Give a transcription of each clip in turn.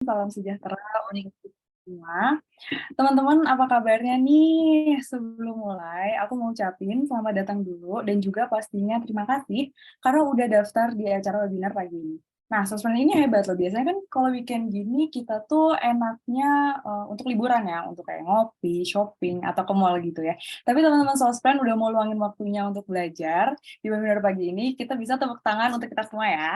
Salam sejahtera untuk kita semua. Teman-teman, apa kabarnya nih? Sebelum mulai, aku mau ucapin selamat datang dulu dan juga pastinya terima kasih karena udah daftar di acara webinar pagi ini. Nah, sosmed ini hebat loh. Biasanya kan kalau weekend gini kita tuh enaknya untuk liburan ya, untuk kayak ngopi, shopping, atau ke mall gitu ya. Tapi teman-teman sosmed udah mau luangin waktunya untuk belajar di webinar pagi ini. Kita bisa tepuk tangan untuk kita semua ya.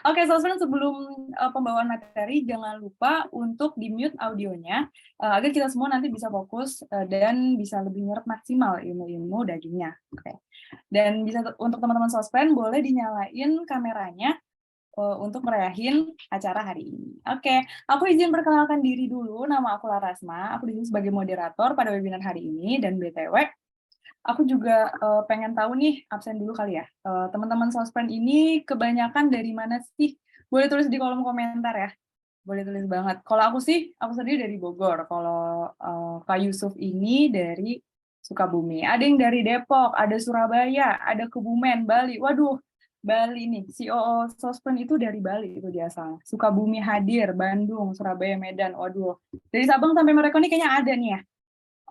Oke, Sosmed, sebelum pembawaan materi, jangan lupa untuk di-mute audionya agar kita semua nanti bisa fokus dan bisa lebih nyerap maksimal ilmu-ilmu dagingnya. Oke. Dan bisa untuk teman-teman Sosmed boleh dinyalain kameranya untuk merayahin acara hari ini. Oke, aku izin perkenalkan diri dulu. Nama aku Larasma. Aku di sini sebagai moderator pada webinar hari ini dan BTW aku juga pengen tahu nih, absen dulu kali ya. Teman-teman Sospen ini kebanyakan dari mana sih? Boleh tulis di kolom komentar ya. Boleh tulis banget. Kalau aku sih, aku sendiri dari Bogor. Kalau Kak Yusuf ini dari Sukabumi. Ada yang dari Depok, ada Surabaya, ada Kebumen, Bali. Waduh, Bali nih. CEO Sospen itu dari Bali itu dia asalnya. Sukabumi hadir, Bandung, Surabaya, Medan. Waduh. Dari Sabang sampai Merauke ini kayaknya ada nih ya.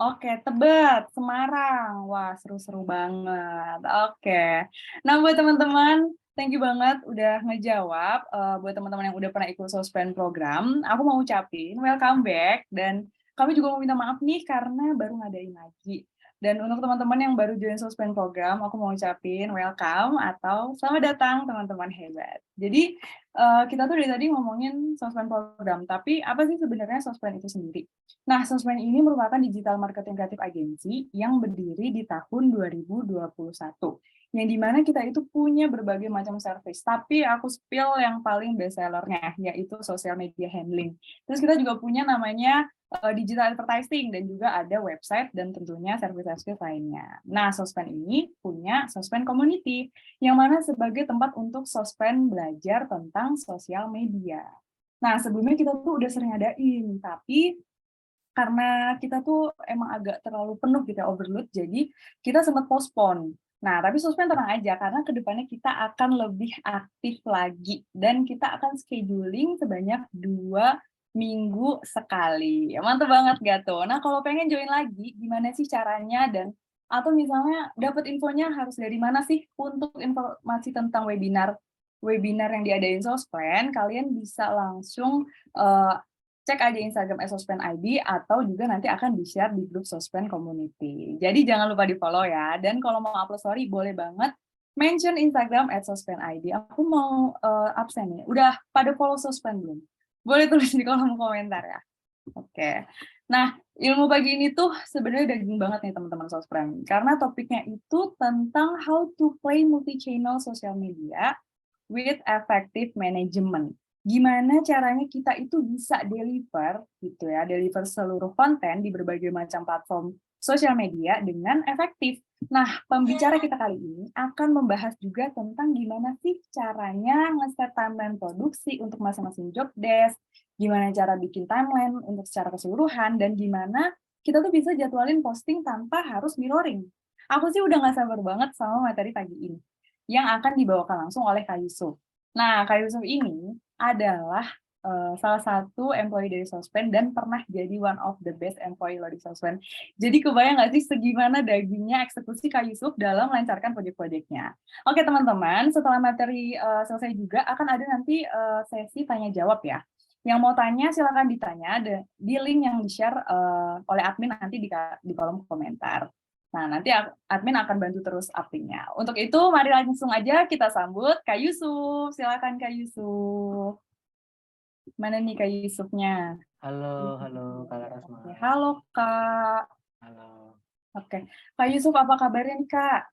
Oke, Tebet, Semarang. Wah, seru-seru banget. Oke. Nah, buat teman-teman, thank you banget udah ngejawab. Buat teman-teman yang udah pernah ikut Sospen program, aku mau ucapin welcome back. Dan kami juga mau minta maaf nih karena baru ngadain lagi. Dan untuk teman-teman yang baru join Sospen program, aku mau ucapin welcome atau selamat datang teman-teman hebat. Jadi, kita tuh dari tadi ngomongin Sospen program, tapi apa sih sebenarnya Sospen itu sendiri? Nah, Sosmed ini merupakan digital marketing kreatif agency yang berdiri di tahun 2021. Yang dimana kita itu punya berbagai macam service, tapi aku spill yang paling best sellernya, yaitu social media handling. Terus kita juga punya namanya digital advertising, dan juga ada website dan tentunya service-service lainnya. Nah, Sospen ini punya Sospen Community, yang mana sebagai tempat untuk Sospen belajar tentang sosial media. Nah, sebelumnya kita tuh udah sering adain, tapi karena kita tuh emang agak terlalu penuh gitu ya, overload, jadi kita sempat postpone. Nah, tapi Sosmed tenang aja, karena kedepannya kita akan lebih aktif lagi, dan kita akan scheduling sebanyak 2 minggu sekali. Mantap banget gak tuh? Nah, kalau pengen join lagi, gimana sih caranya, dan atau misalnya dapat infonya harus dari mana sih untuk informasi tentang webinar yang diadain Sosmed, kalian bisa langsung cek aja Instagram @sospen_id atau juga nanti akan di-share di grup Sospen Community. Jadi jangan lupa di-follow ya. Dan kalau mau upload story boleh banget mention Instagram @sospen_id. Aku mau absen nih. Udah pada follow Sospen belum? Boleh tulis di kolom komentar ya. Oke. Nah, ilmu pagi ini tuh sebenarnya daging banget nih teman-teman Sospen. Karena topiknya itu tentang how to play multi-channel social media with effective management. Gimana caranya kita itu bisa deliver gitu ya, deliver seluruh konten di berbagai macam platform sosial media dengan efektif. Nah, pembicara kita kali ini akan membahas juga tentang gimana sih caranya nge-set timeline produksi untuk masing-masing job desk, gimana cara bikin timeline untuk secara keseluruhan, dan gimana kita tuh bisa jadwalin posting tanpa harus mirroring. Aku sih udah nggak sabar banget sama materi pagi ini yang akan dibawakan langsung oleh Kak Yusuf. Nah, Kak Yusuf ini adalah salah satu employee dari Sospen dan pernah jadi one of the best employee loh di Sospen. Jadi kebayang nggak sih segimana dagingnya eksekusi Kak Yusuf dalam melancarkan proyek-proyeknya. Oke teman-teman, setelah materi selesai juga akan ada nanti sesi tanya-jawab ya. Yang mau tanya silakan ditanya di link yang di-share oleh admin nanti di kolom komentar. Nah, nanti admin akan bantu terus update-nya. Untuk itu, mari langsung aja kita sambut Kak Yusuf. Silakan Kak Yusuf. Mana nih Kak Yusufnya? Halo Kak Larasma. Oke, halo Kak. Halo. Oke, Kak Yusuf apa kabarnya nih Kak?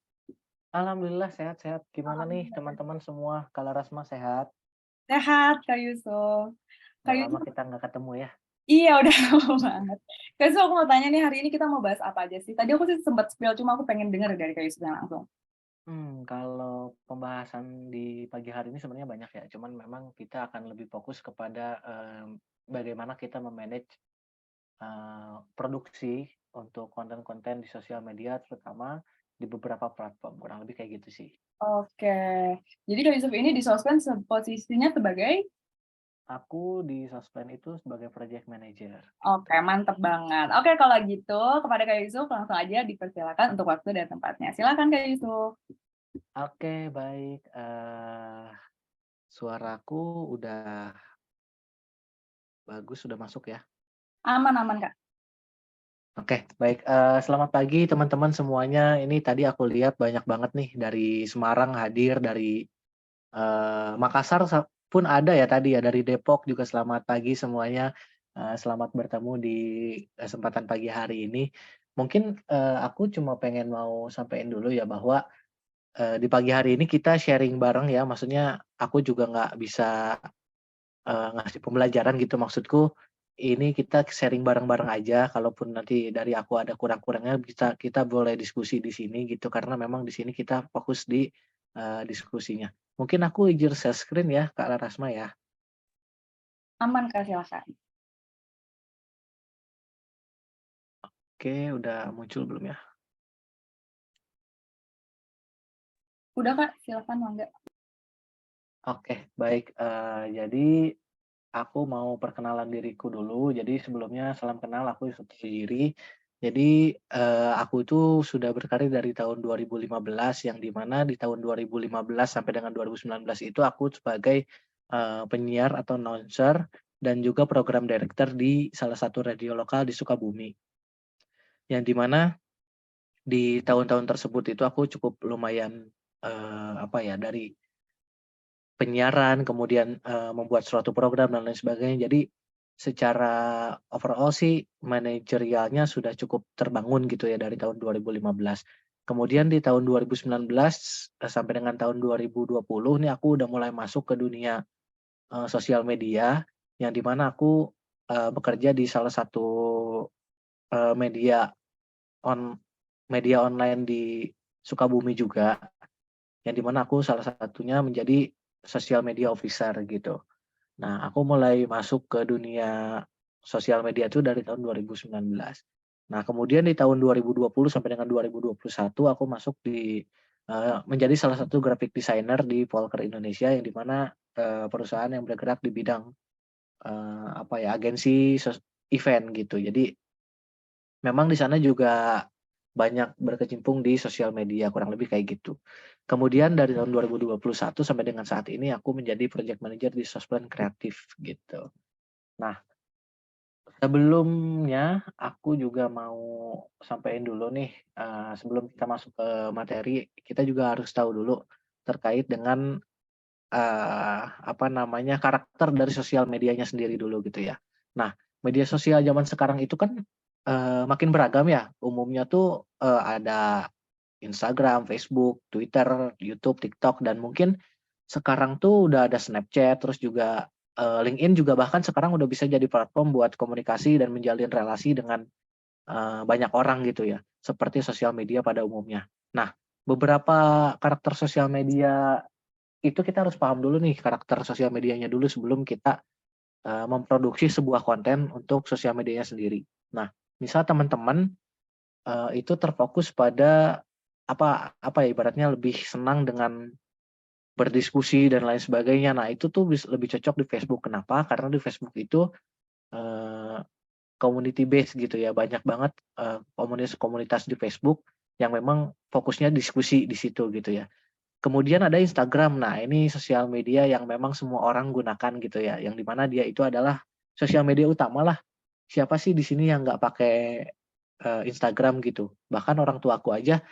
Alhamdulillah sehat-sehat. Gimana nih Alhamdulillah. teman-teman semua? Kak Larasma sehat? Sehat Kak Yusuf. Kak Udah lama Yusuf, kita nggak ketemu ya. iya udah lama banget. Kak Yusuf, aku mau tanya nih, hari ini kita mau bahas apa aja sih? Tadi aku sih sempat spill, cuma aku pengen denger dari Kak Yusufnya langsung. Kalau pembahasan di pagi hari ini sebenarnya banyak ya. Cuman memang kita akan lebih fokus kepada bagaimana kita memanage produksi untuk konten-konten di sosial media, terutama di beberapa platform. Kurang lebih kayak gitu sih. Oke, jadi Kak Yusuf ini di Sospen posisinya sebagai? Aku di Sospen itu sebagai project manager, gitu. Oke, mantep banget. Oke, kalau gitu kepada Kak Yusuf langsung aja dipersilakan untuk waktu dan tempatnya. Silakan Kak Yusuf. Oke, baik, suaraku udah bagus, sudah masuk ya? Aman aman, Kak. Oke, baik, selamat pagi teman-teman semuanya. Ini tadi aku lihat banyak banget nih dari Semarang hadir, dari, Makassar pun ada ya tadi ya, dari Depok juga selamat pagi semuanya, selamat bertemu di kesempatan pagi hari ini. Mungkin, aku cuma pengen mau sampein dulu ya bahwa, di pagi hari ini kita sharing bareng ya, maksudnya aku juga nggak bisa ngasih pembelajaran gitu maksudku, ini kita sharing bareng-bareng aja, kalaupun nanti dari aku ada kurang-kurangnya kita boleh diskusi di sini gitu, karena memang di sini kita fokus di, diskusinya. Mungkin aku izin share screen ya, Kak Larasma ya. Aman, Kak, silakan. Oke, udah muncul belum ya? Udah, Kak, silakan mangga. Oke, baik, jadi aku mau perkenalan diriku dulu. Jadi sebelumnya salam kenal, aku Yusuf Tajiri. Jadi, aku itu sudah berkarir dari tahun 2015, yang di mana di tahun 2015 sampai dengan 2019 itu aku sebagai, penyiar atau announcer dan juga program director di salah satu radio lokal di Sukabumi. Yang di mana di tahun-tahun tersebut itu aku cukup lumayan, apa ya, dari penyiaran, kemudian, membuat suatu program dan lain sebagainya. Jadi, secara overall sih manajerialnya sudah cukup terbangun gitu ya dari tahun 2015. Kemudian di tahun 2019, sampai dengan tahun 2020 nih aku udah mulai masuk ke dunia, sosial media, yang di mana aku, bekerja di salah satu, eee, media on media online di Sukabumi juga, yang di mana aku salah satunya menjadi sosial media officer gitu. Nah, aku mulai masuk ke dunia sosial media itu dari tahun 2019. Nah, kemudian di tahun 2020 sampai dengan 2021 aku masuk di, menjadi salah satu graphic designer di Volker Indonesia yang di mana, perusahaan yang bergerak di bidang, apa ya, agensi event gitu. Jadi memang di sana juga banyak berkecimpung di sosial media, kurang lebih kayak gitu. Kemudian dari tahun 2021 sampai dengan saat ini aku menjadi project manager di Sosbud Kreatif gitu. Nah, sebelumnya aku juga mau sampein dulu nih, sebelum kita masuk ke materi, kita juga harus tahu dulu terkait dengan, apa namanya, karakter dari sosial medianya sendiri dulu gitu ya. Nah, media sosial zaman sekarang itu kan, makin beragam ya, umumnya tuh, ada Instagram, Facebook, Twitter, YouTube, TikTok, dan mungkin sekarang tuh udah ada Snapchat, terus juga, LinkedIn juga bahkan sekarang udah bisa jadi platform buat komunikasi dan menjalin relasi dengan, banyak orang gitu ya, seperti sosial media pada umumnya. Nah, beberapa karakter sosial media itu kita harus paham dulu nih karakter sosial medianya dulu sebelum kita, memproduksi sebuah konten untuk sosial medianya sendiri. Nah, misal teman-teman itu terfokus pada apa ya, ibaratnya lebih senang dengan berdiskusi dan lain sebagainya. Nah, itu tuh lebih cocok di Facebook. Kenapa? Karena di Facebook itu, eee, community base gitu ya, banyak banget, komunitas di Facebook yang memang fokusnya diskusi di situ gitu ya. Kemudian ada Instagram. Nah, ini sosial media yang memang semua orang gunakan gitu ya, yang di mana dia itu adalah sosial media utama lah. Siapa sih di sini yang nggak pakai, Instagram gitu? Bahkan orang tuaku aja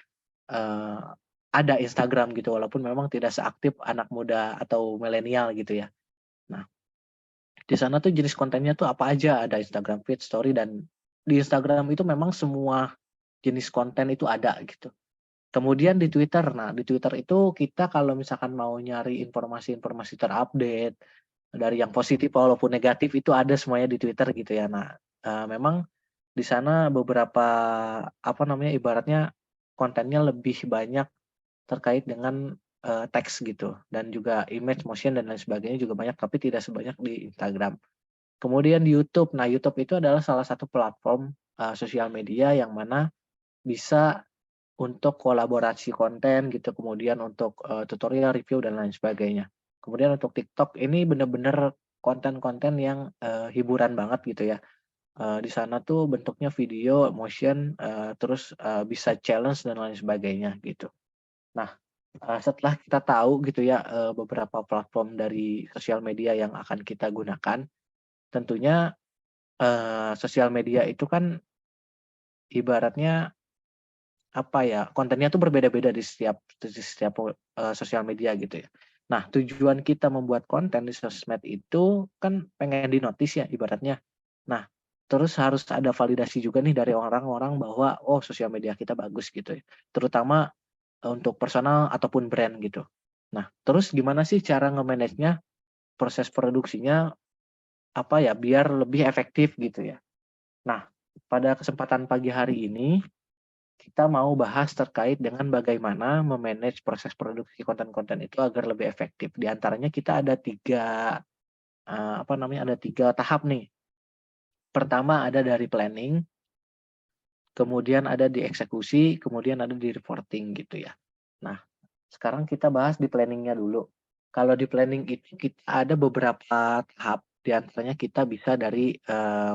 Eee, ada Instagram gitu, walaupun memang tidak seaktif anak muda atau milenial gitu ya. Nah, di sana tuh jenis kontennya tuh apa aja, ada Instagram Feed, Story, dan di Instagram itu memang semua jenis konten itu ada gitu. Kemudian di Twitter, nah di Twitter itu kita kalau misalkan mau nyari informasi-informasi terupdate, dari yang positif walaupun negatif itu ada semuanya di Twitter gitu ya. Nah, memang di sana beberapa, apa namanya, ibaratnya kontennya lebih banyak terkait dengan, teks gitu dan juga image, motion, dan lain sebagainya juga banyak, tapi tidak sebanyak di Instagram. Kemudian di YouTube. Nah, YouTube itu adalah salah satu platform, sosial media yang mana bisa untuk kolaborasi konten gitu, kemudian untuk, tutorial, review, dan lain sebagainya. Kemudian untuk TikTok ini bener-bener konten-konten yang, hiburan banget gitu ya. Di sana tuh bentuknya video, motion, terus, bisa challenge dan lain sebagainya gitu. Nah, setelah kita tahu gitu ya, beberapa platform dari sosial media yang akan kita gunakan, tentunya, sosial media itu kan ibaratnya, apa ya, kontennya tuh berbeda-beda di setiap sosial media gitu ya. Nah, tujuan kita membuat konten di sosmed itu kan pengen di-notice ya ibaratnya. Nah, terus harus ada validasi juga nih dari orang-orang bahwa, oh sosial media kita bagus gitu ya, terutama untuk personal ataupun brand gitu. Nah, terus gimana sih cara nge-manage-nya, proses produksinya, apa ya, biar lebih efektif gitu ya. Nah, pada kesempatan pagi hari ini, kita mau bahas terkait dengan bagaimana me-manage proses produksi konten-konten itu agar lebih efektif. Di antaranya kita ada 3 apa namanya, ada 3 tahap nih. Pertama ada dari planning, kemudian ada di eksekusi, kemudian ada di reporting gitu ya. Nah, sekarang kita bahas di planning-nya dulu. Kalau di planning itu kita ada beberapa tahap, di antaranya kita bisa dari,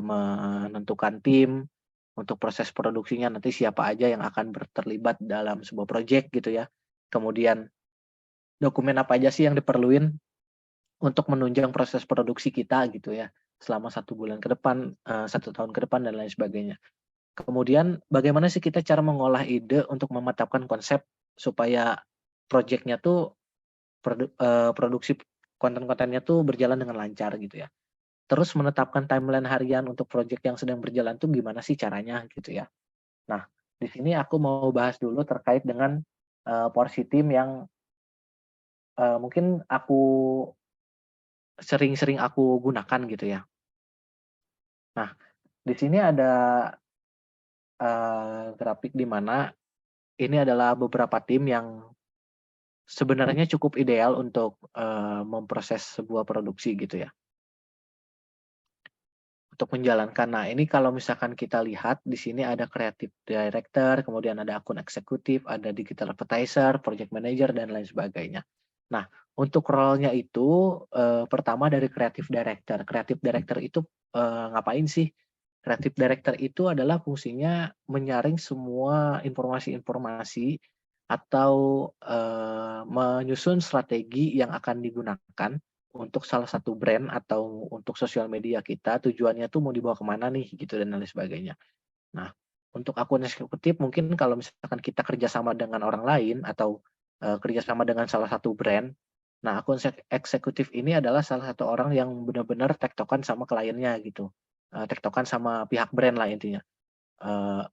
menentukan tim, untuk proses produksinya nanti siapa aja yang akan terlibat dalam sebuah project gitu ya. Kemudian dokumen apa aja sih yang diperluin untuk menunjang proses produksi kita gitu ya, selama 1 bulan ke depan, 1 tahun ke depan dan lain sebagainya. Kemudian bagaimana sih kita cara mengolah ide untuk memantapkan konsep supaya project-nya tuh produksi konten-kontennya tuh berjalan dengan lancar gitu ya. Terus menetapkan timeline harian untuk project yang sedang berjalan tuh gimana sih caranya gitu ya. Nah, di sini aku mau bahas dulu terkait dengan, porsi tim yang, mungkin sering-sering aku gunakan gitu ya. Nah, di sini ada, grafik di mana ini adalah beberapa tim yang sebenarnya cukup ideal untuk, memproses sebuah produksi gitu ya, untuk menjalankan. Nah, ini kalau misalkan kita lihat di sini ada creative director, kemudian ada akun eksekutif, ada digital advertiser, project manager, dan lain sebagainya. Nah, untuk role-nya itu, pertama dari creative director. Creative director itu, ngapain sih? Creative director itu adalah fungsinya menyaring semua informasi-informasi atau, menyusun strategi yang akan digunakan untuk salah satu brand atau untuk sosial media kita, tujuannya tuh mau dibawa kemana nih gitu dan lain sebagainya. Nah, untuk akun eksekutif mungkin kalau misalkan kita kerjasama dengan orang lain atau, kerjasama dengan salah satu brand, nah akun eksekutif ini adalah salah satu orang yang benar-benar tektokan sama kliennya gitu, tektokan sama pihak brand lah intinya.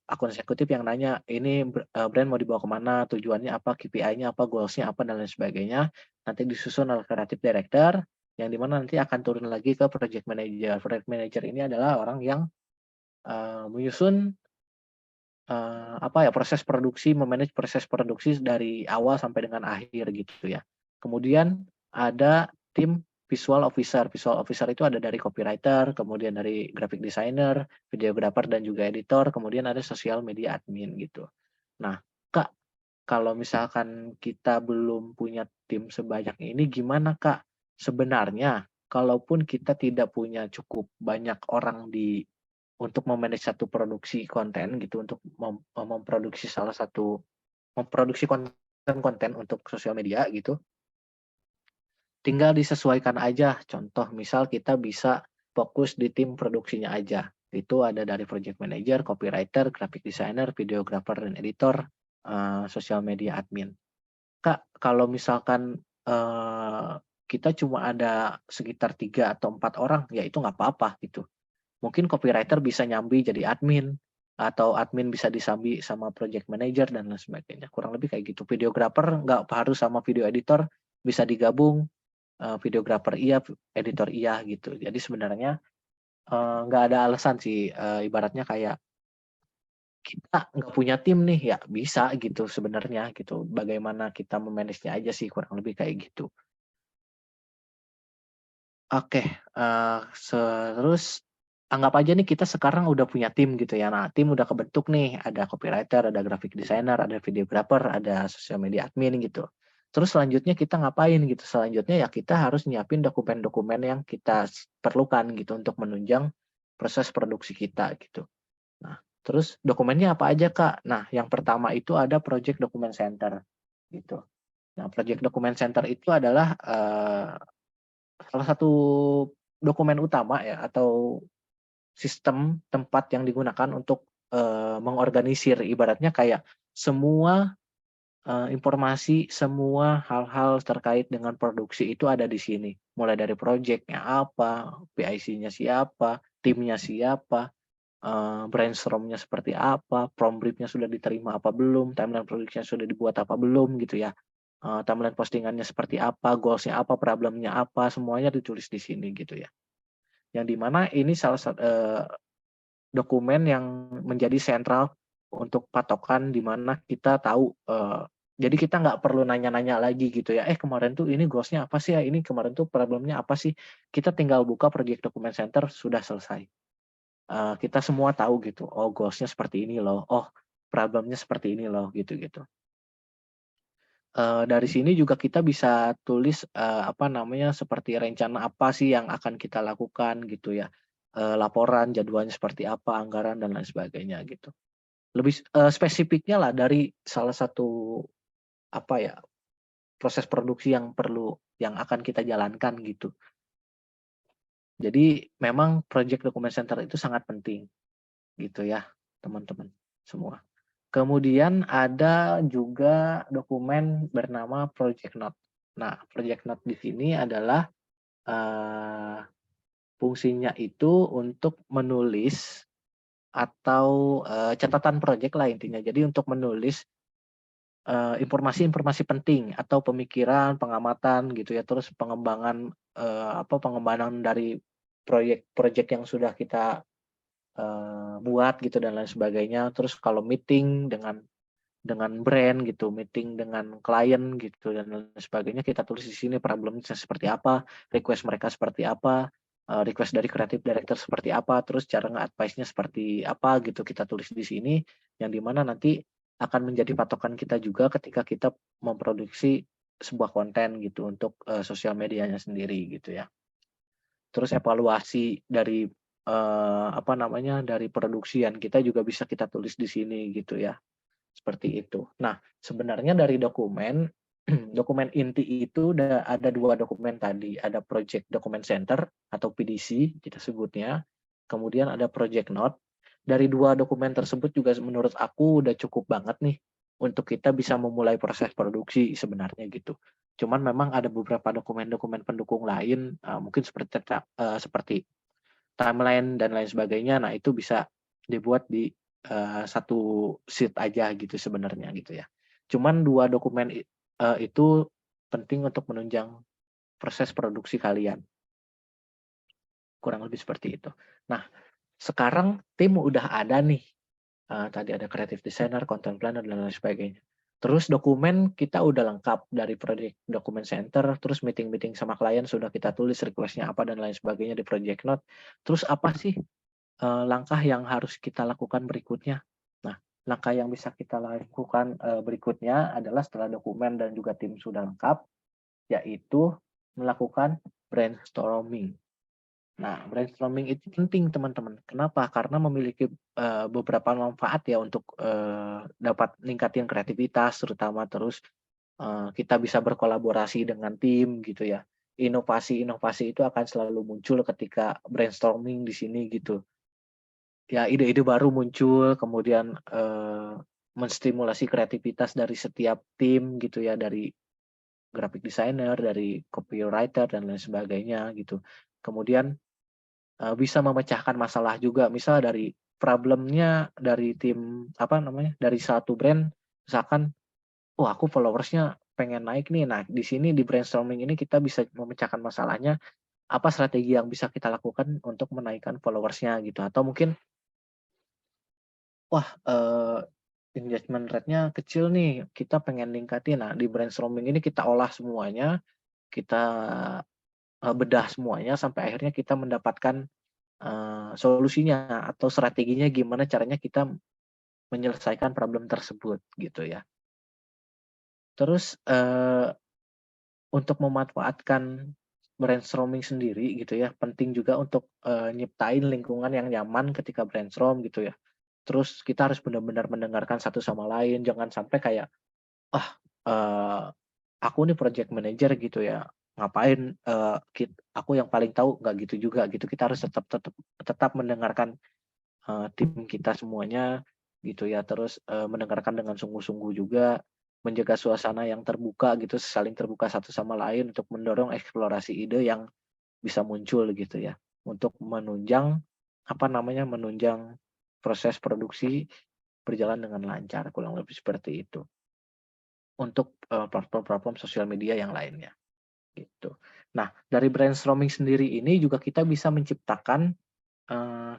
Akun eksekutif yang nanya, "Ini brand mau dibawa kemana, tujuannya apa, KPI-nya apa, goals-nya apa, dan lain sebagainya." Nanti disusun oleh creative director, yang di mana nanti akan turun lagi ke project manager. Project manager ini adalah orang yang, menyusun, apa ya, proses produksi, proses produksi dari awal sampai dengan akhir gitu ya. Kemudian ada tim visual officer. Visual officer itu ada dari copywriter, kemudian dari graphic designer, videographer, dan juga editor, kemudian ada social media admin gitu. Nah, Kak, kalau misalkan kita belum punya tim sebanyak ini gimana, Kak? Sebenarnya kalaupun kita tidak punya cukup banyak orang untuk me-manage satu produksi konten gitu, untuk memproduksi konten-konten untuk sosial media gitu, tinggal disesuaikan aja. Contoh misal kita bisa fokus di tim produksinya aja. Itu ada dari project manager, copywriter, graphic designer, videographer, dan editor, sosial media admin. Kak, kalau misalkan, kita cuma ada sekitar 3 atau 4 orang, ya itu nggak apa-apa gitu. Mungkin copywriter bisa nyambi jadi admin, atau admin bisa disambi sama project manager dan lain sebagainya, kurang lebih kayak gitu. Videographer nggak harus sama video editor, bisa digabung, videographer iya, editor iya gitu. Jadi sebenarnya, nggak ada alasan sih, ibaratnya kayak kita nggak punya tim nih, ya bisa gitu sebenarnya gitu, bagaimana kita me-manage-nya aja sih, kurang lebih kayak gitu. Oke, terus anggap aja nih kita sekarang udah punya tim gitu ya. Nah, tim udah kebentuk nih, ada copywriter, ada graphic designer, ada videographer, ada social media admin gitu. Terus selanjutnya kita ngapain gitu, selanjutnya ya kita harus nyiapin dokumen-dokumen yang kita perlukan gitu untuk menunjang proses produksi kita gitu. Nah, terus dokumennya apa aja, Kak? Nah, yang pertama itu ada Project Document Center gitu. Nah, Project Document Center itu adalah, salah satu dokumen utama ya atau sistem tempat yang digunakan untuk, mengorganisir ibaratnya kayak semua, informasi, semua hal-hal terkait dengan produksi itu ada di sini. Mulai dari projeknya apa, PIC-nya siapa, timnya siapa, brainstorm-nya seperti apa, prompt brief-nya sudah diterima apa belum, timeline produksinya sudah dibuat apa belum gitu ya, timeline postingannya seperti apa, goals-nya apa, problem-nya apa, semuanya ditulis di sini gitu ya. Yang di mana ini dokumen yang menjadi sentral untuk patokan di mana kita tahu, jadi kita nggak perlu nanya-nanya lagi gitu ya, kemarin tuh ini goals-nya apa sih ya, ini kemarin tuh problem-nya apa sih, kita tinggal buka Project Document Center sudah selesai. Kita semua tahu gitu, oh goals-nya seperti ini loh, oh problem-nya seperti ini loh, gitu-gitu. Dari sini juga kita bisa tulis, apa namanya, seperti rencana apa sih yang akan kita lakukan gitu ya, laporan jadwalnya seperti apa, anggaran dan lain sebagainya gitu. Lebih, spesifiknya lah dari salah satu, apa ya, proses produksi yang akan kita jalankan gitu. Jadi memang project document center itu sangat penting gitu ya, teman-teman semua. Kemudian ada juga dokumen bernama project note. Nah, project note di sini adalah, eee, fungsinya itu untuk menulis atau, catatan project lah intinya. Jadi untuk menulis, informasi-informasi penting atau pemikiran, pengamatan gitu ya, terus pengembangan, pengembangan dari proyek-proyek yang sudah kita, buat gitu dan lain sebagainya. Terus kalau meeting dengan brand gitu, meeting dengan klien gitu dan lain sebagainya, kita tulis di sini problemnya seperti apa, request mereka seperti apa, request dari creative director seperti apa, terus cara nge-advice-nya seperti apa gitu, kita tulis di sini, yang di mana nanti akan menjadi patokan kita juga ketika kita memproduksi sebuah konten gitu untuk, sosial medianya sendiri gitu ya. Terus evaluasi dari, dari produksian kita juga bisa kita tulis di sini gitu ya. Seperti itu. Nah, sebenarnya dari dokumen, dokumen inti itu ada 2 dokumen tadi, ada Project Document Center atau PDC kita sebutnya, kemudian ada Project Note. Dari 2 dokumen tersebut juga menurut aku udah cukup banget nih, untuk kita bisa memulai proses produksi sebenarnya gitu. Cuman memang ada beberapa dokumen-dokumen pendukung lain, mungkin seperti timeline dan lain sebagainya. Nah, itu bisa dibuat di, satu sheet aja gitu sebenarnya gitu ya. Cuman 2 dokumen itu penting untuk menunjang proses produksi kalian, kurang lebih seperti itu. Nah, sekarang tim udah ada nih, tadi ada creative designer, content planner, dan lain sebagainya. Terus dokumen kita udah lengkap dari project document center, terus meeting-meeting sama klien sudah kita tulis request-nya apa dan lain sebagainya di project note. Terus apa sih langkah yang harus kita lakukan berikutnya. Nah, langkah yang bisa kita lakukan, berikutnya adalah setelah dokumen dan juga tim sudah lengkap, yaitu melakukan brainstorming. Nah, brainstorming itu penting teman-teman. Kenapa? Karena memiliki, beberapa manfaat ya untuk, dapat ningkatin kreativitas terutama, terus, kita bisa berkolaborasi dengan tim gitu ya. Inovasi-inovasi itu akan selalu muncul ketika brainstorming di sini gitu. Ya, ide-ide baru muncul, kemudian, menstimulasi kreativitas dari setiap tim gitu ya, dari graphic designer, dari copywriter dan lain sebagainya gitu. Kemudian, bisa memecahkan masalah juga, misal dari problemnya dari tim, dari satu brand misalkan, "Oh, aku followers-nya pengen naik nih." Nah, di sini di brainstorming ini kita bisa memecahkan masalahnya, apa strategi yang bisa kita lakukan untuk menaikkan followers-nya gitu, atau mungkin wah, engagement rate-nya kecil nih, kita pengen ningkatin. Nah, di brainstorming ini kita olah semuanya, kita, bedah semuanya sampai akhirnya kita mendapatkan, solusinya atau strateginya gimana caranya kita menyelesaikan problem tersebut, gitu ya. Terus, untuk memanfaatkan brainstorming sendiri gitu ya, penting juga untuk, nyiptain lingkungan yang nyaman ketika brainstorm gitu ya. Terus kita harus benar-benar mendengarkan satu sama lain, jangan sampai kayak, "Ah, eee, aku nih project manager gitu ya, ngapain, aku yang paling tahu," nggak gitu juga gitu. Kita harus tetap tetap tetap mendengarkan, tim kita semuanya gitu ya, terus, mendengarkan dengan sungguh-sungguh juga, menjaga suasana yang terbuka gitu, saling terbuka satu sama lain untuk mendorong eksplorasi ide yang bisa muncul gitu ya, untuk menunjang, apa namanya, menunjang proses produksi berjalan dengan lancar, kurang lebih seperti itu, untuk, platform-platform sosial media yang lainnya, gitu. Nah, dari brainstorming sendiri ini juga kita bisa menciptakan,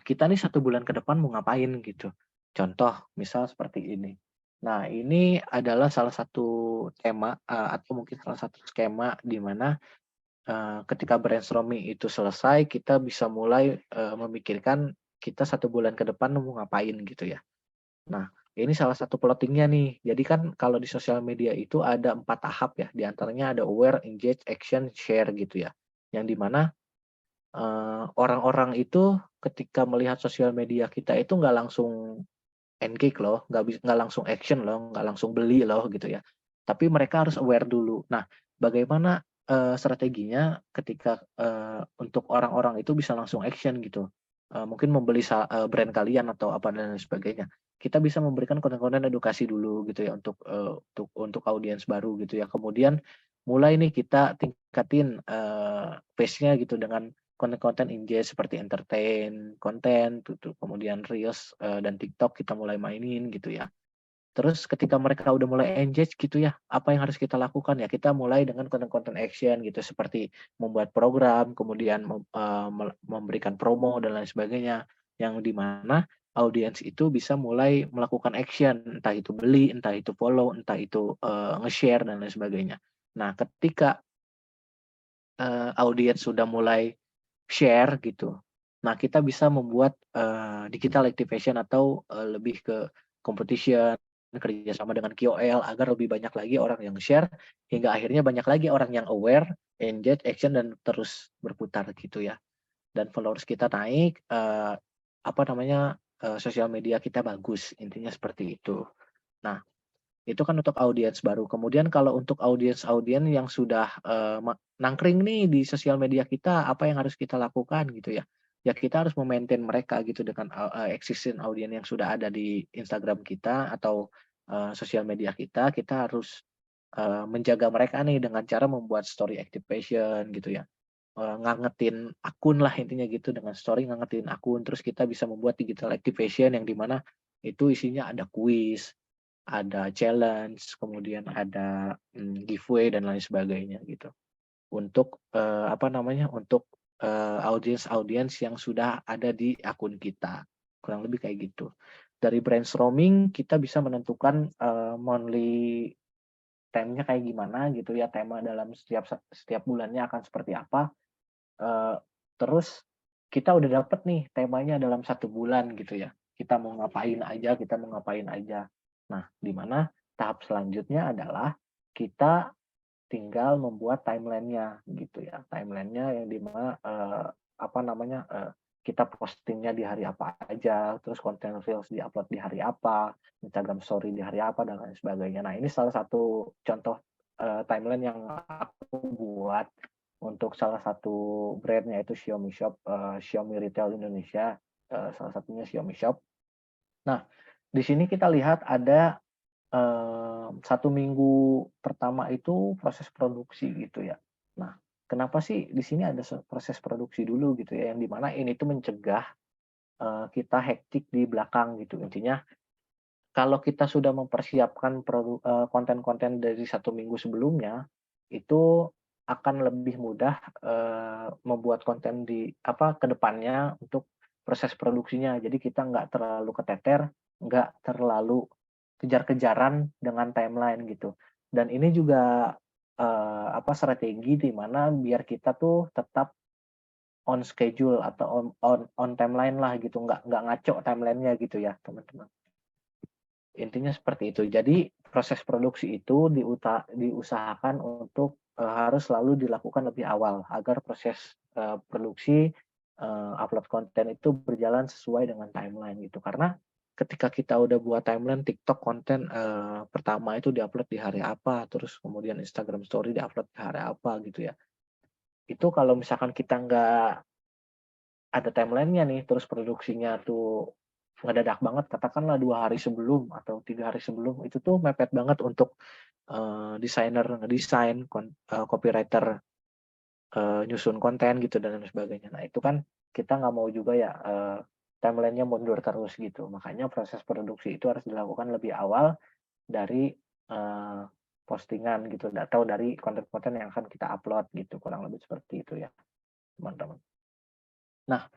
kita nih 1 bulan ke depan mau ngapain gitu. Contoh, misal seperti ini. Nah, ini adalah salah satu tema, atau mungkin salah satu skema di mana, ketika brainstorming itu selesai, kita bisa mulai, memikirkan kita 1 bulan ke depan mau ngapain gitu ya. Nah, ini salah satu plotting-nya nih. Jadi kan kalau di sosial media itu ada 4 tahap ya, di antaranya ada aware, engage, action, share gitu ya. Yang di mana, orang-orang itu ketika melihat sosial media kita itu nggak langsung engage loh, nggak langsung action loh, nggak langsung beli loh gitu ya. Tapi mereka harus aware dulu. Nah, bagaimana, strateginya ketika, untuk orang-orang itu bisa langsung action gitu, mungkin membeli brand kalian atau apa dan lain sebagainya. Kita bisa memberikan konten-konten edukasi dulu gitu ya untuk audiens baru gitu ya. Kemudian mulai nih kita tingkatin, pace-nya gitu dengan konten-konten engage seperti entertain, konten, kemudian reels, dan TikTok kita mulai mainin gitu ya. Terus ketika mereka udah mulai engage gitu ya, apa yang harus kita lakukan ya, kita mulai dengan konten-konten action gitu seperti membuat program, kemudian memberikan promo dan lain sebagainya, yang di mana audiens itu bisa mulai melakukan action, entah itu beli, entah itu follow, entah itu, nge-share dan lain sebagainya. Nah, ketika, audiens sudah mulai share gitu. Nah, kita bisa membuat, digital activation atau, lebih ke competition, kerjasama dengan KOL agar lebih banyak lagi orang yang share, hingga akhirnya banyak lagi orang yang aware, engage, action, dan terus berputar gitu ya. Dan followers kita naik, apa namanya, sosial media kita bagus, intinya seperti itu. Nah, itu kan untuk audiens baru. Kemudian kalau untuk audiens-audiens yang sudah, nangkring nih di sosial media kita, apa yang harus kita lakukan gitu ya. Ya kita harus me-maintain mereka gitu dengan, existing audiens yang sudah ada di Instagram kita atau, sosial media kita harus, menjaga mereka nih dengan cara membuat story activation gitu ya, ngangetin akun lah intinya gitu, dengan story ngangetin akun, terus kita bisa membuat digital activation yang di mana itu isinya ada kuis, ada challenge, kemudian ada, giveaway dan lain sebagainya gitu. Untuk, apa namanya, untuk, audiens-audiens yang sudah ada di akun kita, kurang lebih kayak gitu. Dari brainstorming kita bisa menentukan, monthly theme-nya kayak gimana gitu ya, tema dalam setiap bulannya akan seperti apa, eee, terus kita udah dapet nih temanya dalam 1 bulan gitu ya, kita mau ngapain aja. Nah, di mana tahap selanjutnya adalah kita tinggal membuat timeline-nya gitu ya, timeline-nya yang di mana, apa namanya, kita postingnya di hari apa aja, terus konten reels di-upload di hari apa, Instagram story di hari apa, dan lain sebagainya. Nah, ini salah satu contoh, timeline yang aku buat untuk salah satu brand yaitu Xiaomi Shop, Xiaomi Retail Indonesia, salah satunya Xiaomi Shop. Nah, di sini kita lihat ada 1 minggu pertama itu proses produksi gitu ya. Nah, kenapa sih di sini ada proses produksi dulu gitu ya, yang di mana ini tuh mencegah, kita hektik di belakang gitu. Intinya kalau kita sudah mempersiapkan konten-konten dari 1 minggu sebelumnya, itu akan lebih mudah, membuat konten ke depannya untuk proses produksinya. Jadi kita nggak terlalu keteter, nggak terlalu kejar-kejaran dengan timeline gitu. Dan ini juga, strategi di mana biar kita tuh tetap on schedule atau on timeline lah gitu, nggak ngaco timeline-nya gitu ya, teman-teman. Intinya seperti itu. Jadi proses produksi itu diusahakan untuk, harus selalu dilakukan lebih awal agar proses, produksi, upload konten itu berjalan sesuai dengan timeline gitu. Karena ketika kita udah buat timeline TikTok konten, pertama itu di-upload di hari apa, terus kemudian Instagram story di-upload di hari apa gitu ya. Itu kalau misalkan kita nggak ada timeline-nya nih, terus produksinya tuh ngedadak banget, katakanlah 2 hari sebelum atau 3 hari sebelum, itu tuh mepet banget untuk, desainer ngedesain, copywriter, nyusun konten gitu dan lain sebagainya. Nah itu kan kita nggak mau juga ya, timeline-nya mundur terus gitu. Makanya proses produksi itu harus dilakukan lebih awal dari, eee, postingan gitu atau dari konten-konten yang akan kita upload gitu, kurang lebih seperti itu ya, teman-teman. Nah,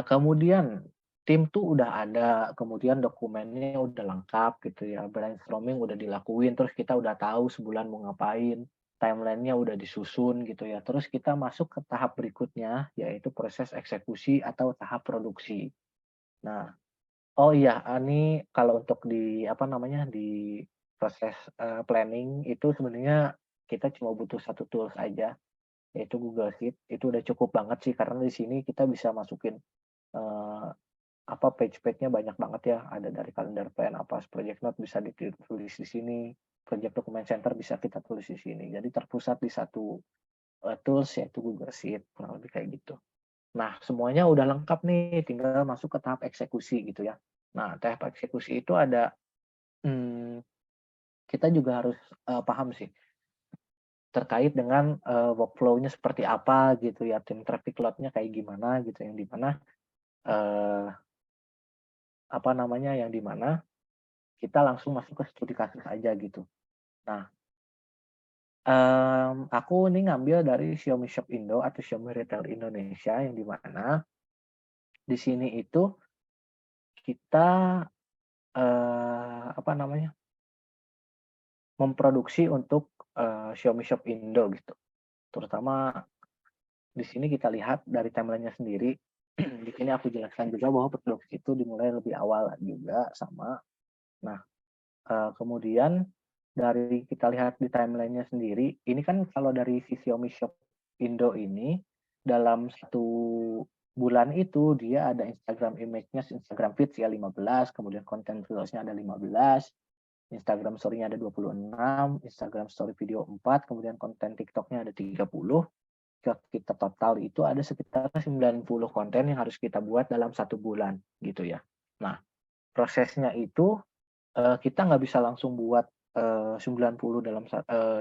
kemudian tim tuh udah ada, kemudian dokumennya udah lengkap gitu ya, brainstorming udah dilakuin, terus kita udah tahu sebulan mau ngapain, timeline-nya udah disusun gitu ya. Terus kita masuk ke tahap berikutnya, yaitu proses eksekusi atau tahap produksi. Nah, oh iya, ini kalau untuk di apa namanya, di proses, planning itu sebenarnya kita cuma butuh satu tools aja, yaitu Google Sheet. Itu udah cukup banget sih karena di sini kita bisa masukin, eee apa, page-nya banyak banget ya, ada dari kalender plan, apa, project note bisa ditulis di sini, project document center bisa kita tulis di sini. Jadi terpusat di satu, tools yaitu Google Sheet, kurang lebih kayak gitu. Nah, semuanya udah lengkap nih, tinggal masuk ke tahap eksekusi gitu ya. Nah, tahap eksekusi itu ada, mmm, kita juga harus, paham sih terkait dengan, workflow-nya seperti apa gitu ya, tim traffic load-nya kayak gimana gitu, yang di mana, eee, apa namanya, yang di mana kita langsung masuk ke studi kasus aja gitu. Nah, aku ini ngambil dari Xiaomi Shop Indo atau Xiaomi Retail Indonesia yang di mana di sini itu kita, apa namanya, memproduksi untuk, Xiaomi Shop Indo gitu. Terutama di sini kita lihat dari timeline-nya sendiri, di sini aku jelaskan juga bahwa produksi itu dimulai lebih awal juga sama. Nah, kemudian dari kita lihat di timeline-nya sendiri, ini kan kalau dari si Xiaomi Shop Indo ini, dalam satu bulan itu dia ada Instagram image-nya, Instagram Feeds ya 15, kemudian konten Reels-nya ada 15, Instagram Story-nya ada 26, Instagram Story video 4, kemudian konten TikTok-nya ada 30, kita total itu ada sekitar 90 konten yang harus kita buat dalam satu bulan, gitu ya. Nah, prosesnya itu kita nggak bisa langsung buat, 90 dalam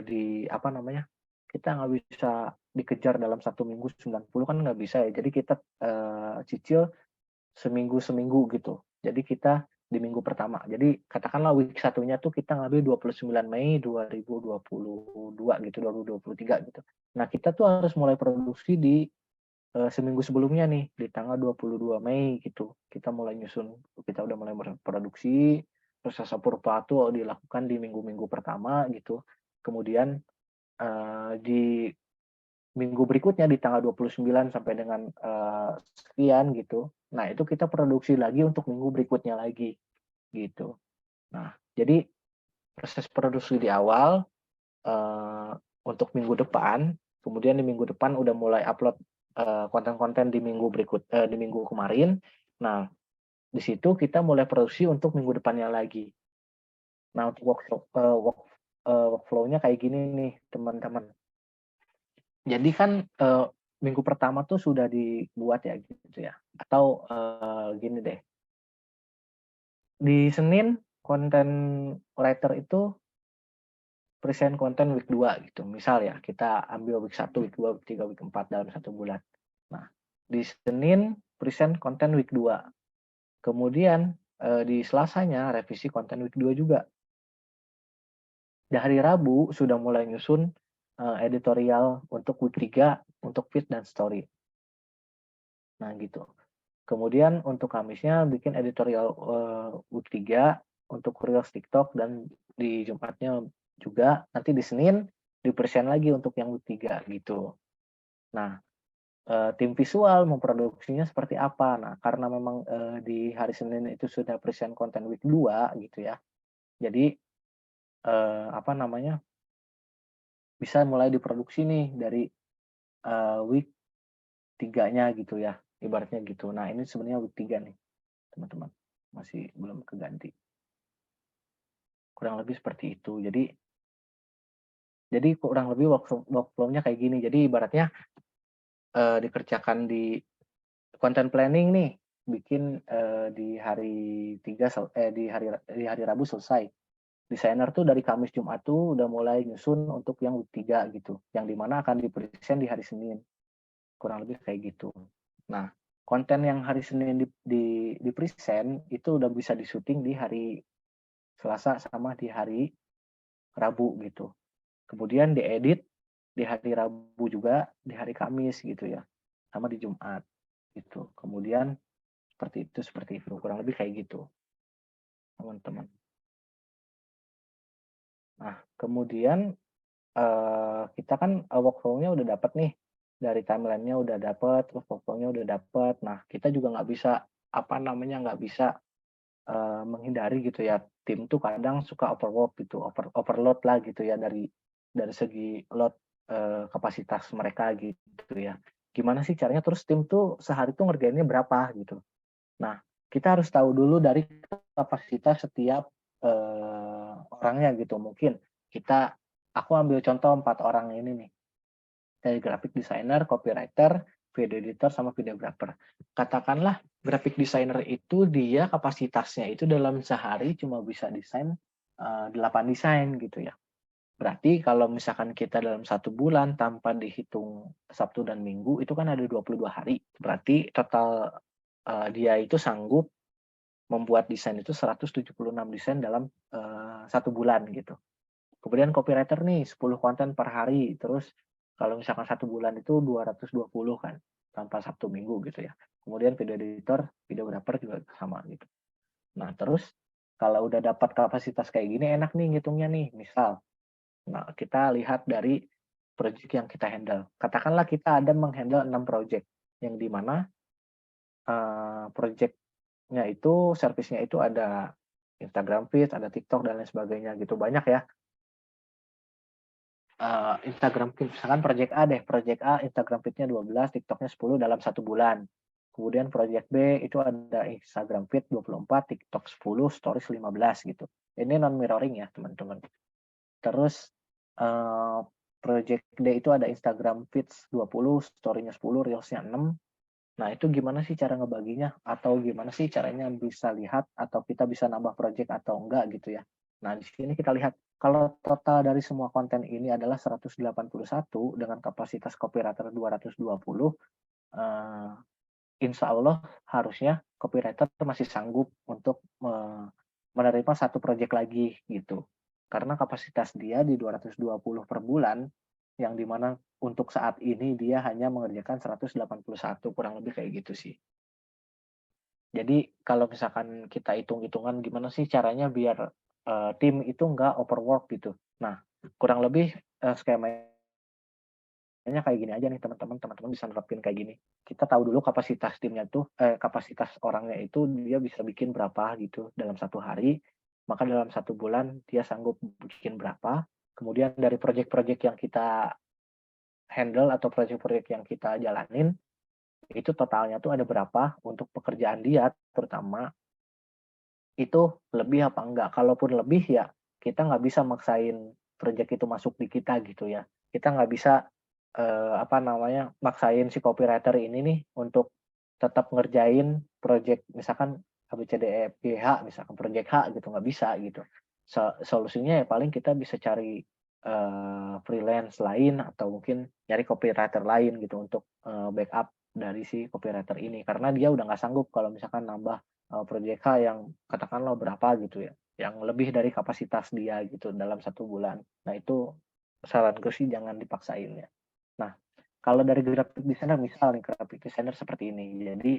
di apa namanya, kita nggak bisa dikejar dalam 1 minggu 90 kan nggak bisa ya. Jadi kita, cicil seminggu-seminggu gitu. Jadi kita di minggu pertama. Jadi katakanlah week satunya tuh kita ngambil 29 Mei 2022 gitu, 2023 gitu. Nah kita tuh harus mulai produksi di, seminggu sebelumnya nih, di tanggal 22 Mei gitu. Kita mulai nyusun, kita udah mulai produksi, proses approval tuh dilakukan di minggu-minggu pertama gitu. Kemudian, di minggu berikutnya di tanggal 29 sampai dengan, sekian gitu. Nah itu kita produksi lagi untuk minggu berikutnya lagi, gitu. Nah jadi proses produksi di awal, eee, untuk minggu depan, kemudian di minggu depan udah mulai upload, konten-konten di minggu di minggu kemarin. Nah, di situ kita mulai produksi untuk minggu depannya lagi. Nah, untuk workflow-nya kayak gini nih, teman-teman. Jadi kan, minggu pertama tuh sudah dibuat ya, gitu ya. Atau, gini deh, di Senin konten writer itu present konten week 2 gitu. Misal ya, kita ambil week 1, week 2, week 3, week 4 dalam satu bulan. Nah, di Senin present konten week 2. Kemudian, di Selasanya revisi konten week 2 juga. Di hari Rabu sudah mulai nyusun, editorial untuk week 3 untuk feed dan story. Nah gitu. Kemudian untuk Kamisnya bikin editorial, week 3 untuk reels TikTok dan di Jumatnya juga, nanti di Senin di-present lagi untuk yang week 3 gitu. Nah, tim visual memproduksinya seperti apa? Nah, karena memang, di hari Senin itu sudah present konten week 2 gitu ya, jadi, apa namanya, bisa mulai diproduksi nih dari, week 3-nya gitu ya, ibaratnya gitu. Nah, ini sebenarnya week 3 nih, teman-teman, masih belum keganti. Kurang lebih seperti itu. Jadi kurang lebih workflow-nya kayak gini. Jadi ibaratnya, dikerjakan di content planning nih, bikin, di hari 3 di hari Rabu selesai. Desainer tuh dari Kamis, Jumat tuh udah mulai nyusun untuk yang week 3 gitu, yang di mana akan di-present di hari Senin, kurang lebih kayak gitu. Nah, konten yang hari Senin di-present itu udah bisa di-syuting di hari Selasa sama di hari Rabu gitu. Kemudian diedit di hari Rabu juga, di hari Kamis gitu ya, sama di Jumat gitu. Kemudian seperti itu, kurang lebih kayak gitu, teman-teman. Nah, kemudian, kita kan, workflow-nya udah dapat nih, dari timeline-nya udah dapat, terus workflow-nya udah dapat. Nah, kita juga nggak bisa, apa namanya, nggak bisa, menghindari gitu ya, tim tuh kadang suka overwork gitu, overload lah gitu ya dari segi load, kapasitas mereka gitu ya. Gimana sih caranya terus tim tuh sehari tuh ngerjainnya berapa gitu. Nah, kita harus tahu dulu dari kapasitas setiap, orangnya gitu. Mungkin aku ambil contoh 4 orang ini nih, dari graphic designer, copywriter, video editor, sama videographer. Katakanlah graphic designer itu dia kapasitasnya itu dalam sehari cuma bisa desain, 8 desain gitu ya. Berarti kalau misalkan kita dalam 1 bulan tanpa dihitung Sabtu dan Minggu itu kan ada 22 hari. Berarti total, dia itu sanggup membuat desain itu 176 desain dalam, 1 bulan gitu. Kemudian copywriter nih 10 konten per hari, terus kalau misalkan 1 bulan itu 220 kan, tanpa Sabtu Minggu gitu ya. Kemudian video editor, videographer juga sama gitu. Nah terus kalau udah dapat kapasitas kayak gini enak nih ngitungnya nih, misal, nah kita lihat dari project yang kita handle. Katakanlah kita ada menghandle 6 project, yang di mana, project-nya itu, service-nya itu ada Instagram Feed, ada TikTok dan lain sebagainya gitu, banyak ya. Instagram Feed, misalkan project A deh, project A Instagram Feed-nya 12, TikTok-nya 10 dalam 1 bulan. Kemudian project B itu ada Instagram Feed 24, TikTok 10, Stories 15 gitu. Ini non mirroring ya teman-teman. Terus, eee, project D itu ada Instagram Feeds 20, Story-nya 10, Reels-nya 6. Nah, itu gimana sih cara ngebaginya? Atau gimana sih caranya bisa lihat atau kita bisa nambah project atau enggak gitu ya. Nah, di sini kita lihat kalau total dari semua konten ini adalah 181 dengan kapasitas copywriter 220, eee, insya Allah harusnya copywriter masih sanggup untuk menerima satu project lagi gitu. Karena kapasitas dia di 220 per bulan, yang di mana untuk saat ini dia hanya mengerjakan 181, kurang lebih kayak gitu sih. Jadi kalau misalkan kita hitung-hitungan gimana sih caranya biar, tim itu nggak overwork gitu. Nah, kurang lebih, skemanya kayak gini aja nih teman-teman bisa nerapin kayak gini. Kita tahu dulu kapasitas timnya tuh kapasitas orangnya itu dia bisa bikin berapa gitu dalam 1 hari, maka dalam 1 bulan dia sanggup bikin berapa, kemudian dari project-project yang kita handle atau project-project yang kita jalanin, itu totalnya tuh ada berapa untuk pekerjaan dia terutama, itu lebih apa enggak. Kalaupun lebih ya kita nggak bisa maksain project itu masuk di kita gitu ya. Kita nggak bisa, apa namanya, maksain si copywriter ini nih untuk tetap ngerjain project misalkan ABCDEFGH misalkan project H gitu, nggak bisa gitu. Solusinya ya paling kita bisa cari, freelance lain atau mungkin nyari copywriter lain gitu untuk, backup dari si copywriter ini. Karena dia udah nggak sanggup kalau misalkan nambah, project H yang katakanlah berapa gitu ya, yang lebih dari kapasitas dia gitu dalam 1 bulan. Nah itu saranku sih jangan dipaksain ya. Nah, kalau dari graphic designer misal nih, graphic designer seperti ini. Jadi,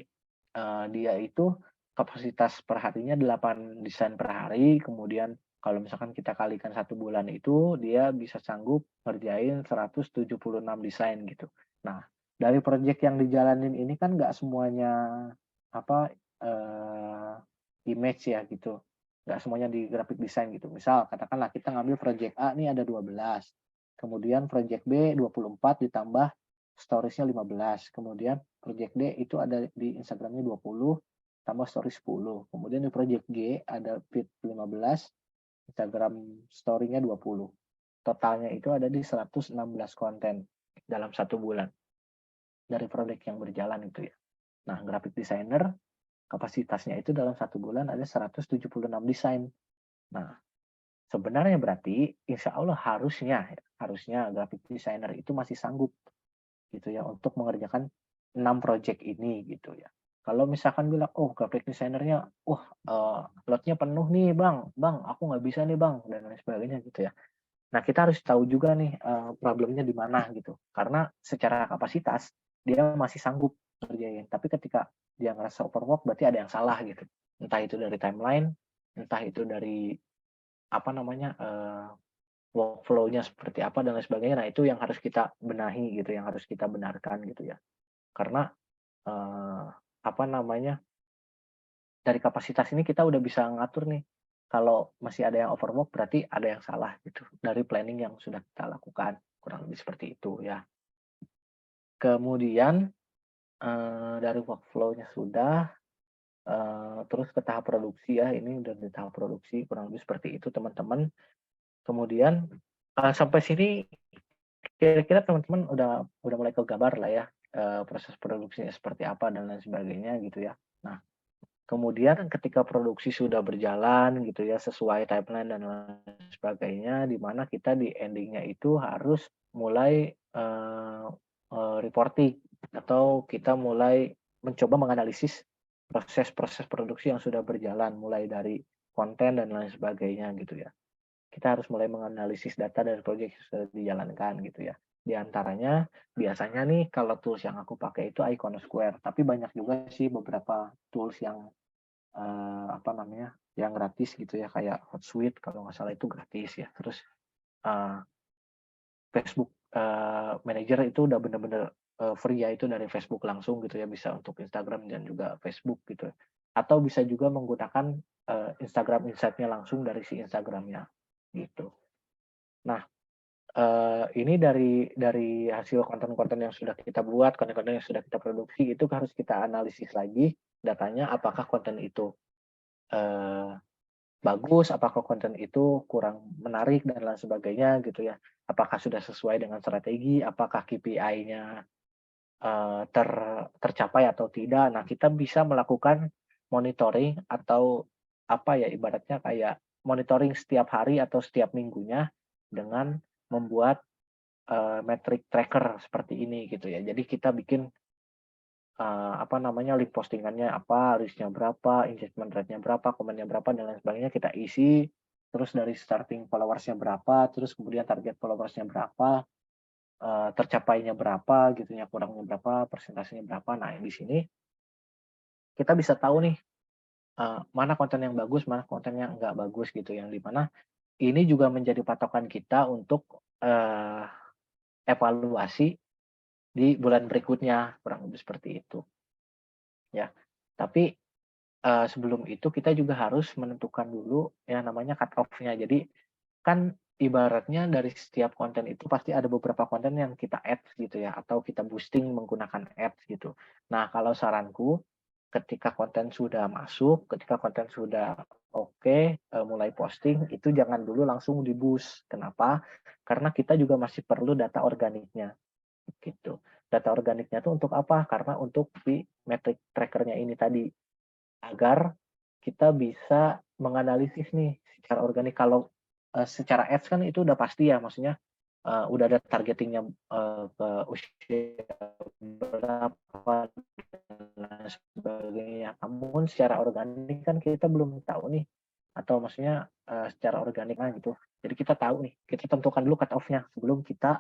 dia itu kapasitas per harinya 8 desain per hari, kemudian kalau misalkan kita kalikan 1 bulan itu, dia bisa sanggup ngerjain 176 desain gitu. Nah, dari project yang dijalanin ini kan nggak semuanya, apa, image ya gitu, nggak semuanya di graphic design gitu. Misal katakanlah kita ngambil project A nih ada 12. kemudian project B 24 ditambah stories-nya 15, kemudian project D itu ada di Instagram-nya 20, tambah stories 10, kemudian di project G ada feed 15, Instagram story-nya 20. Totalnya itu ada di 116 konten dalam 1 bulan dari proyek yang berjalan itu ya. Nah, graphic designer kapasitasnya itu dalam 1 bulan ada 176 desain. Nah, sebenarnya berarti insya Allah harusnya graphic designer itu masih sanggup gitu ya untuk mengerjakan 6 project ini gitu ya. Kalau misalkan bilang, "Oh, graphic designer-nya, wah, slot-nya penuh nih Bang, Bang aku nggak bisa nih Bang," dan lain sebagainya gitu ya. Nah, kita harus tahu juga nih, problemnya di mana gitu. Karena secara kapasitas dia masih sanggup ngerjain, tapi ketika dia ngerasa overwork berarti ada yang salah gitu. Entah itu dari timeline, entah itu dari apa namanya, workflow-nya seperti apa dan lain sebagainya. Nah, itu yang harus kita benahi gitu, yang harus kita benarkan gitu ya. Karena, eee, apa namanya, dari kapasitas ini kita udah bisa ngatur nih, kalau masih ada yang overwork berarti ada yang salah gitu, dari planning yang sudah kita lakukan, kurang lebih seperti itu ya. Kemudian, dari workflow-nya sudah, terus ke tahap produksi ya, ini udah di tahap produksi, kurang lebih seperti itu teman-teman. Kemudian, sampai sini kira-kira teman-teman udah mulai kegambar lah ya, proses produksinya seperti apa dan lain sebagainya gitu ya. Nah, kemudian ketika produksi sudah berjalan gitu ya, sesuai timeline dan lain sebagainya, di mana kita di ending-nya itu harus mulai, eee eee, reporting atau kita mulai mencoba menganalisis proses-proses produksi yang sudah berjalan, mulai dari konten dan lain sebagainya gitu ya. Kita harus mulai menganalisis data dari proyek yang sudah dijalankan gitu ya. Di antaranya biasanya nih kalau tools yang aku pakai itu Iconosquare, tapi banyak juga sih beberapa tools yang apa namanya, yang gratis gitu ya, kayak Hotsuite kalau nggak salah itu gratis ya. Terus, eee, Facebook, Manager itu udah bener-bener, free ya, itu dari Facebook langsung gitu ya, bisa untuk Instagram dan juga Facebook gitu. Atau bisa juga menggunakan, Instagram Insight-nya langsung dari si Instagram-nya, gitu. Nah, ini dari hasil konten-konten yang sudah kita buat, konten-konten yang sudah kita produksi, itu harus kita analisis lagi datanya, apakah konten itu, eee bagus, apakah konten itu kurang menarik dan lain sebagainya gitu ya. Apakah sudah sesuai dengan strategi, apakah KPI-nya, tercapai atau tidak. Nah, kita bisa melakukan monitoring atau apa ya, ibaratnya kayak monitoring setiap hari atau setiap minggunya dengan membuat, metric tracker seperti ini gitu ya. Jadi kita bikin apa namanya, link postingannya apa, reach-nya berapa, engagement rate-nya berapa, komennya berapa, dan lain sebagainya kita isi, terus dari starting followers-nya berapa, terus kemudian target followers-nya berapa, tercapainya berapa gitu ya, kurangnya berapa, persentasenya berapa. Nah, di sini kita bisa tahu nih, mana konten yang bagus, mana konten yang enggak bagus gitu, yang di mana ini juga menjadi patokan kita untuk, evaluasi di bulan berikutnya, kurang lebih seperti itu, ya. Tapi sebelum itu kita juga harus menentukan dulu yang namanya cut off-nya. Jadi kan ibaratnya dari setiap konten itu pasti ada beberapa konten yang kita add gitu ya, atau kita boosting menggunakan ads gitu. Nah, kalau saranku ketika konten sudah masuk, ketika konten sudah oke, mulai posting, itu jangan dulu langsung di-boost. Kenapa? Karena kita juga masih perlu data organiknya, gitu. Data organiknya itu untuk apa? Karena untuk si metric tracker-nya ini tadi. Agar kita bisa menganalisis nih secara organik kalau, secara ads kan itu udah pasti ya, maksudnya, udah ada targeting-nya, ke usia berapa dan lain sebagainya. Namun secara organik kan kita belum tahu nih, atau maksudnya, secara organik gitu. Jadi kita tahu nih, kita tentukan dulu cut off-nya sebelum kita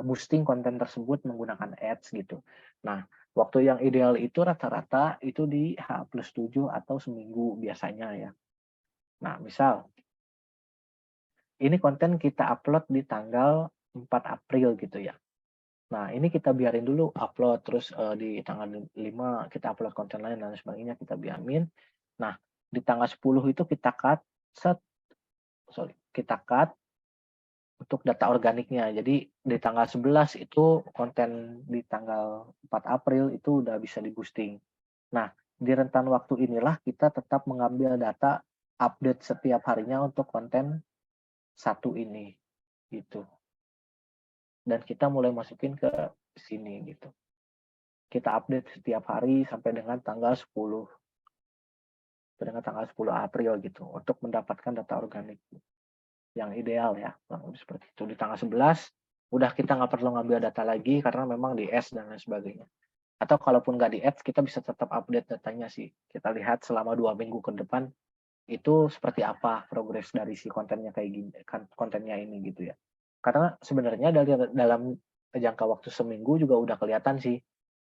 boosting konten tersebut menggunakan ads gitu. Nah, waktu yang ideal itu rata-rata itu di H+7 atau seminggu biasanya ya. Nah, misal ini konten kita upload di tanggal 4 April gitu ya. Nah, ini kita biarin dulu upload, terus, di tanggal 5 kita upload konten lain dan sebagainya, kita diamin. Nah, di tanggal 10 itu kita cut, set sorry, kita cut untuk data organiknya. Jadi di tanggal 11 itu konten di tanggal 4 April itu udah bisa di-boosting. Nah, di rentan waktu inilah kita tetap mengambil data update setiap harinya untuk konten satu ini, gitu. Dan kita mulai masukin ke sini, gitu. Kita update setiap hari sampai dengan tanggal 10, sampai dengan tanggal 10 April gitu, untuk mendapatkan data organik yang ideal ya, kurang lebih seperti itu. Di tanggal 11, udah kita nggak perlu ngambil data lagi karena memang di-ads dan lain sebagainya. Atau kalaupun nggak di-ads, kita bisa tetap update datanya sih. Kita lihat selama 2 minggu ke depan, itu seperti apa progres dari si kontennya kayak gini kan kontennya ini gitu ya. Karena sebenarnya dari dalam jangka waktu seminggu juga udah kelihatan sih,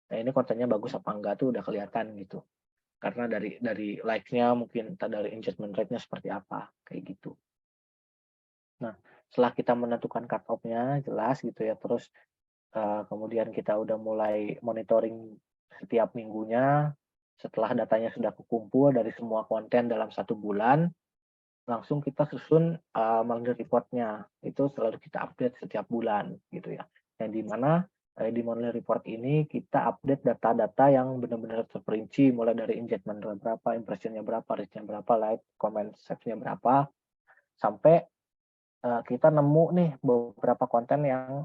nah ini kontennya bagus apa enggak tuh udah kelihatan gitu. Karena dari like-nya mungkin entah dari engagement rate-nya seperti apa, kayak gitu. Nah, setelah kita menentukan cut off-nya jelas gitu ya, terus, kemudian kita udah mulai monitoring setiap minggunya, setelah datanya sudah kekumpul dari semua konten dalam 1 bulan, langsung kita susun, monthly report-nya. Itu selalu kita update setiap bulan gitu ya. Yang di mana, di monthly report ini kita update data-data yang benar-benar terperinci mulai dari engagement berapa, impression-nya berapa, reach-nya berapa, like, comment, save-nya berapa, sampai, kita nemu nih beberapa konten yang,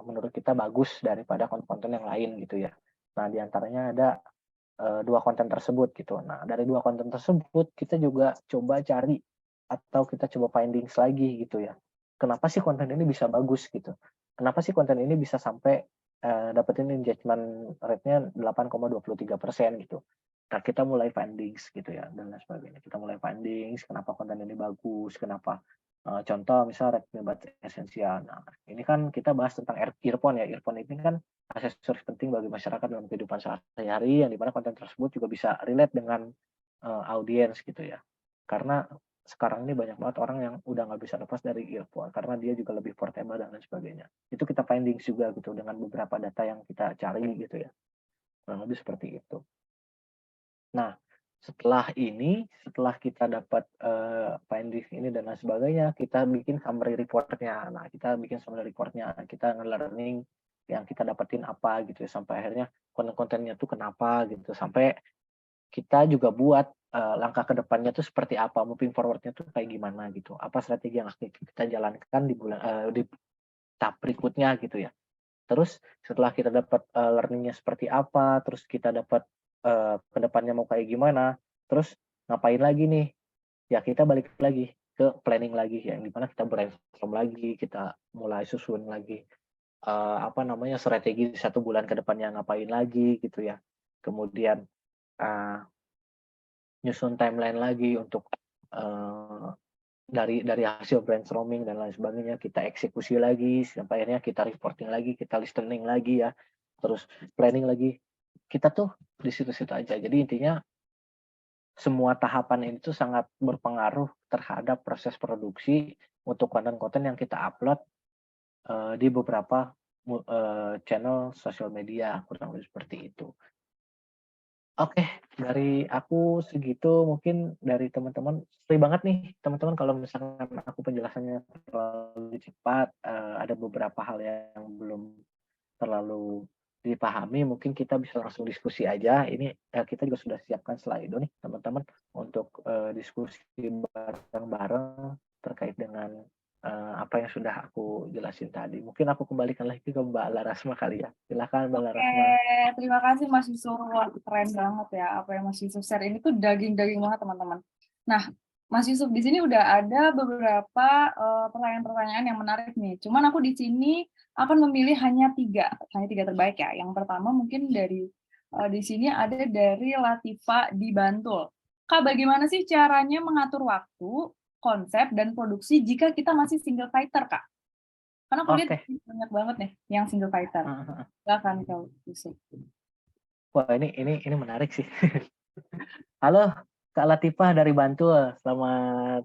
menurut kita bagus daripada konten-konten yang lain gitu ya. Nah, di antaranya ada, 2 konten tersebut gitu. Nah, dari 2 konten tersebut kita juga coba cari atau kita coba findings lagi gitu ya. Kenapa sih konten ini bisa bagus gitu? Kenapa sih konten ini bisa sampai, dapetin engagement rate-nya 8,23% gitu. Nah, kita mulai findings gitu ya dan lain sebagainya. Kita mulai findings, kenapa konten ini bagus, kenapa, contoh misal Reknibat Esensial. Nah, ini kan kita bahas tentang earphone ya. Earphone ini kan aksesoris penting bagi masyarakat dalam kehidupan sehari-hari yang di mana konten tersebut juga bisa relate dengan, audiens gitu ya. Karena sekarang ini banyak banget orang yang udah nggak bisa lepas dari earphone karena dia juga lebih portable dan lain sebagainya. Itu kita findings juga gitu dengan beberapa data yang kita cari gitu ya, kurang lebih seperti itu. Nah, setelah kita dapat, findings ini dan lain sebagainya, kita bikin summary report-nya. Nah, kita bikin summary report-nya, kita nge-learning yang kita dapetin apa gitu ya, sampai akhirnya konten-kontennya tuh kenapa gitu, sampai kita juga buat, langkah ke depannya tuh seperti apa, moving forward-nya tuh kayak gimana gitu, apa strategi yang akan kita jalankan di tahap berikutnya gitu ya. Terus setelah kita dapat, learning-nya seperti apa, terus kita dapat, ke depannya mau kayak gimana, terus ngapain lagi nih, ya kita balik lagi ke planning lagi, yang di mana kita brainstorm lagi, kita mulai susun lagi, apa namanya, strategi 1 bulan ke depannya ngapain lagi gitu ya. Kemudian, eee, nyusun timeline lagi untuk, eee, dari hasil brainstorming dan lain sebagainya, kita eksekusi lagi, sampai akhirnya kita reporting lagi, kita listening lagi ya, terus planning lagi. Kita tuh di situ-situ aja. Jadi intinya semua tahapan ini tuh sangat berpengaruh terhadap proses produksi untuk konten-konten yang kita upload, di beberapa channel sosial media, kurang lebih seperti itu. Oke, dari aku segitu, mungkin dari teman-teman sorry banget nih teman-teman kalau misalkan aku penjelasannya terlalu cepat, ada beberapa hal yang belum terlalu dipahami, mungkin kita bisa langsung diskusi aja. Ini, kita juga sudah siapkan Slido nih teman-teman untuk, diskusi bareng-bareng terkait dengan, apa yang sudah aku jelasin tadi. Mungkin aku kembalikan lagi ke Mbak Larasma kali ya. Silakan Mbak Oke, Larasma. terima kasih Mas Yusuf. Wah, keren banget ya apa yang Mas Yusuf share ini tuh daging-daging banget teman-teman. Nah, Mas Yusuf di sini udah ada beberapa pertanyaan-pertanyaan yang menarik nih. Cuman aku di sini akan memilih hanya tiga terbaik ya. Yang pertama mungkin dari di sini ada dari Latifa di Bantul. Kak, bagaimana sih caranya mengatur waktu, konsep, dan produksi jika kita masih single fighter, Kak? Karena aku lihat Oke, banyak banget nih yang single fighter. heeh heeh. Silakan Kak Yusuf. Wah ini menarik sih. Halo Kak Latifah dari Bantul, selamat,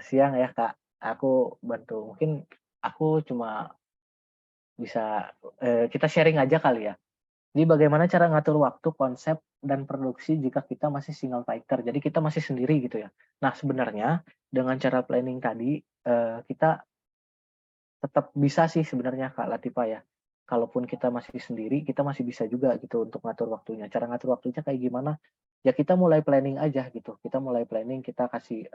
siang ya Kak. Aku Bantul, mungkin aku cuma bisa, kita sharing aja kali ya. Jadi bagaimana cara ngatur waktu, konsep, dan produksi jika kita masih single fighter, jadi kita masih sendiri gitu ya. Nah sebenarnya dengan cara planning tadi, kita tetap bisa sih sebenarnya Kak Latifa ya. Kalaupun kita masih sendiri, kita masih bisa juga gitu untuk ngatur waktunya. Cara ngatur waktunya kayak gimana? Ya kita mulai planning aja gitu. Kita mulai planning, kita kasih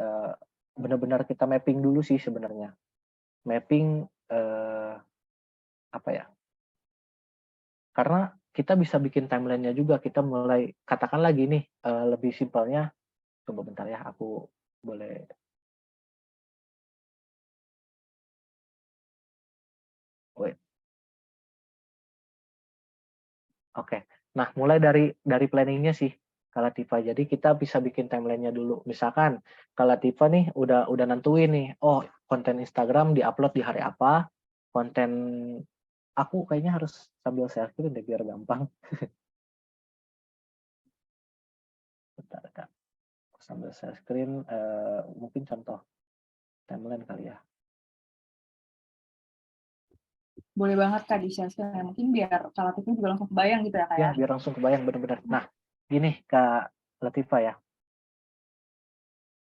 benar-benar kita mapping dulu sih sebenarnya. Mapping apa ya? Karena kita bisa bikin timeline-nya juga. Kita mulai katakan lagi nih lebih simpelnya. Coba bentar ya, aku boleh. Wait. Oke. Nah, mulai dari planning-nya sih, Kak Latifah. Jadi kita bisa bikin timeline-nya dulu. Misalkan Kak Latifah nih udah nentuin nih, oh konten Instagram di-upload di hari apa, konten aku kayaknya harus sambil share screen deh biar gampang. Bentar Kak, aku sambil share screen, mungkin contoh timeline kali ya. Boleh banget Kak di-share screen, mungkin biar Kak Latifah juga langsung kebayang gitu ya Kak Ya, ya? biar langsung kebayang bener-bener. Nah, gini Kak Latifah ya,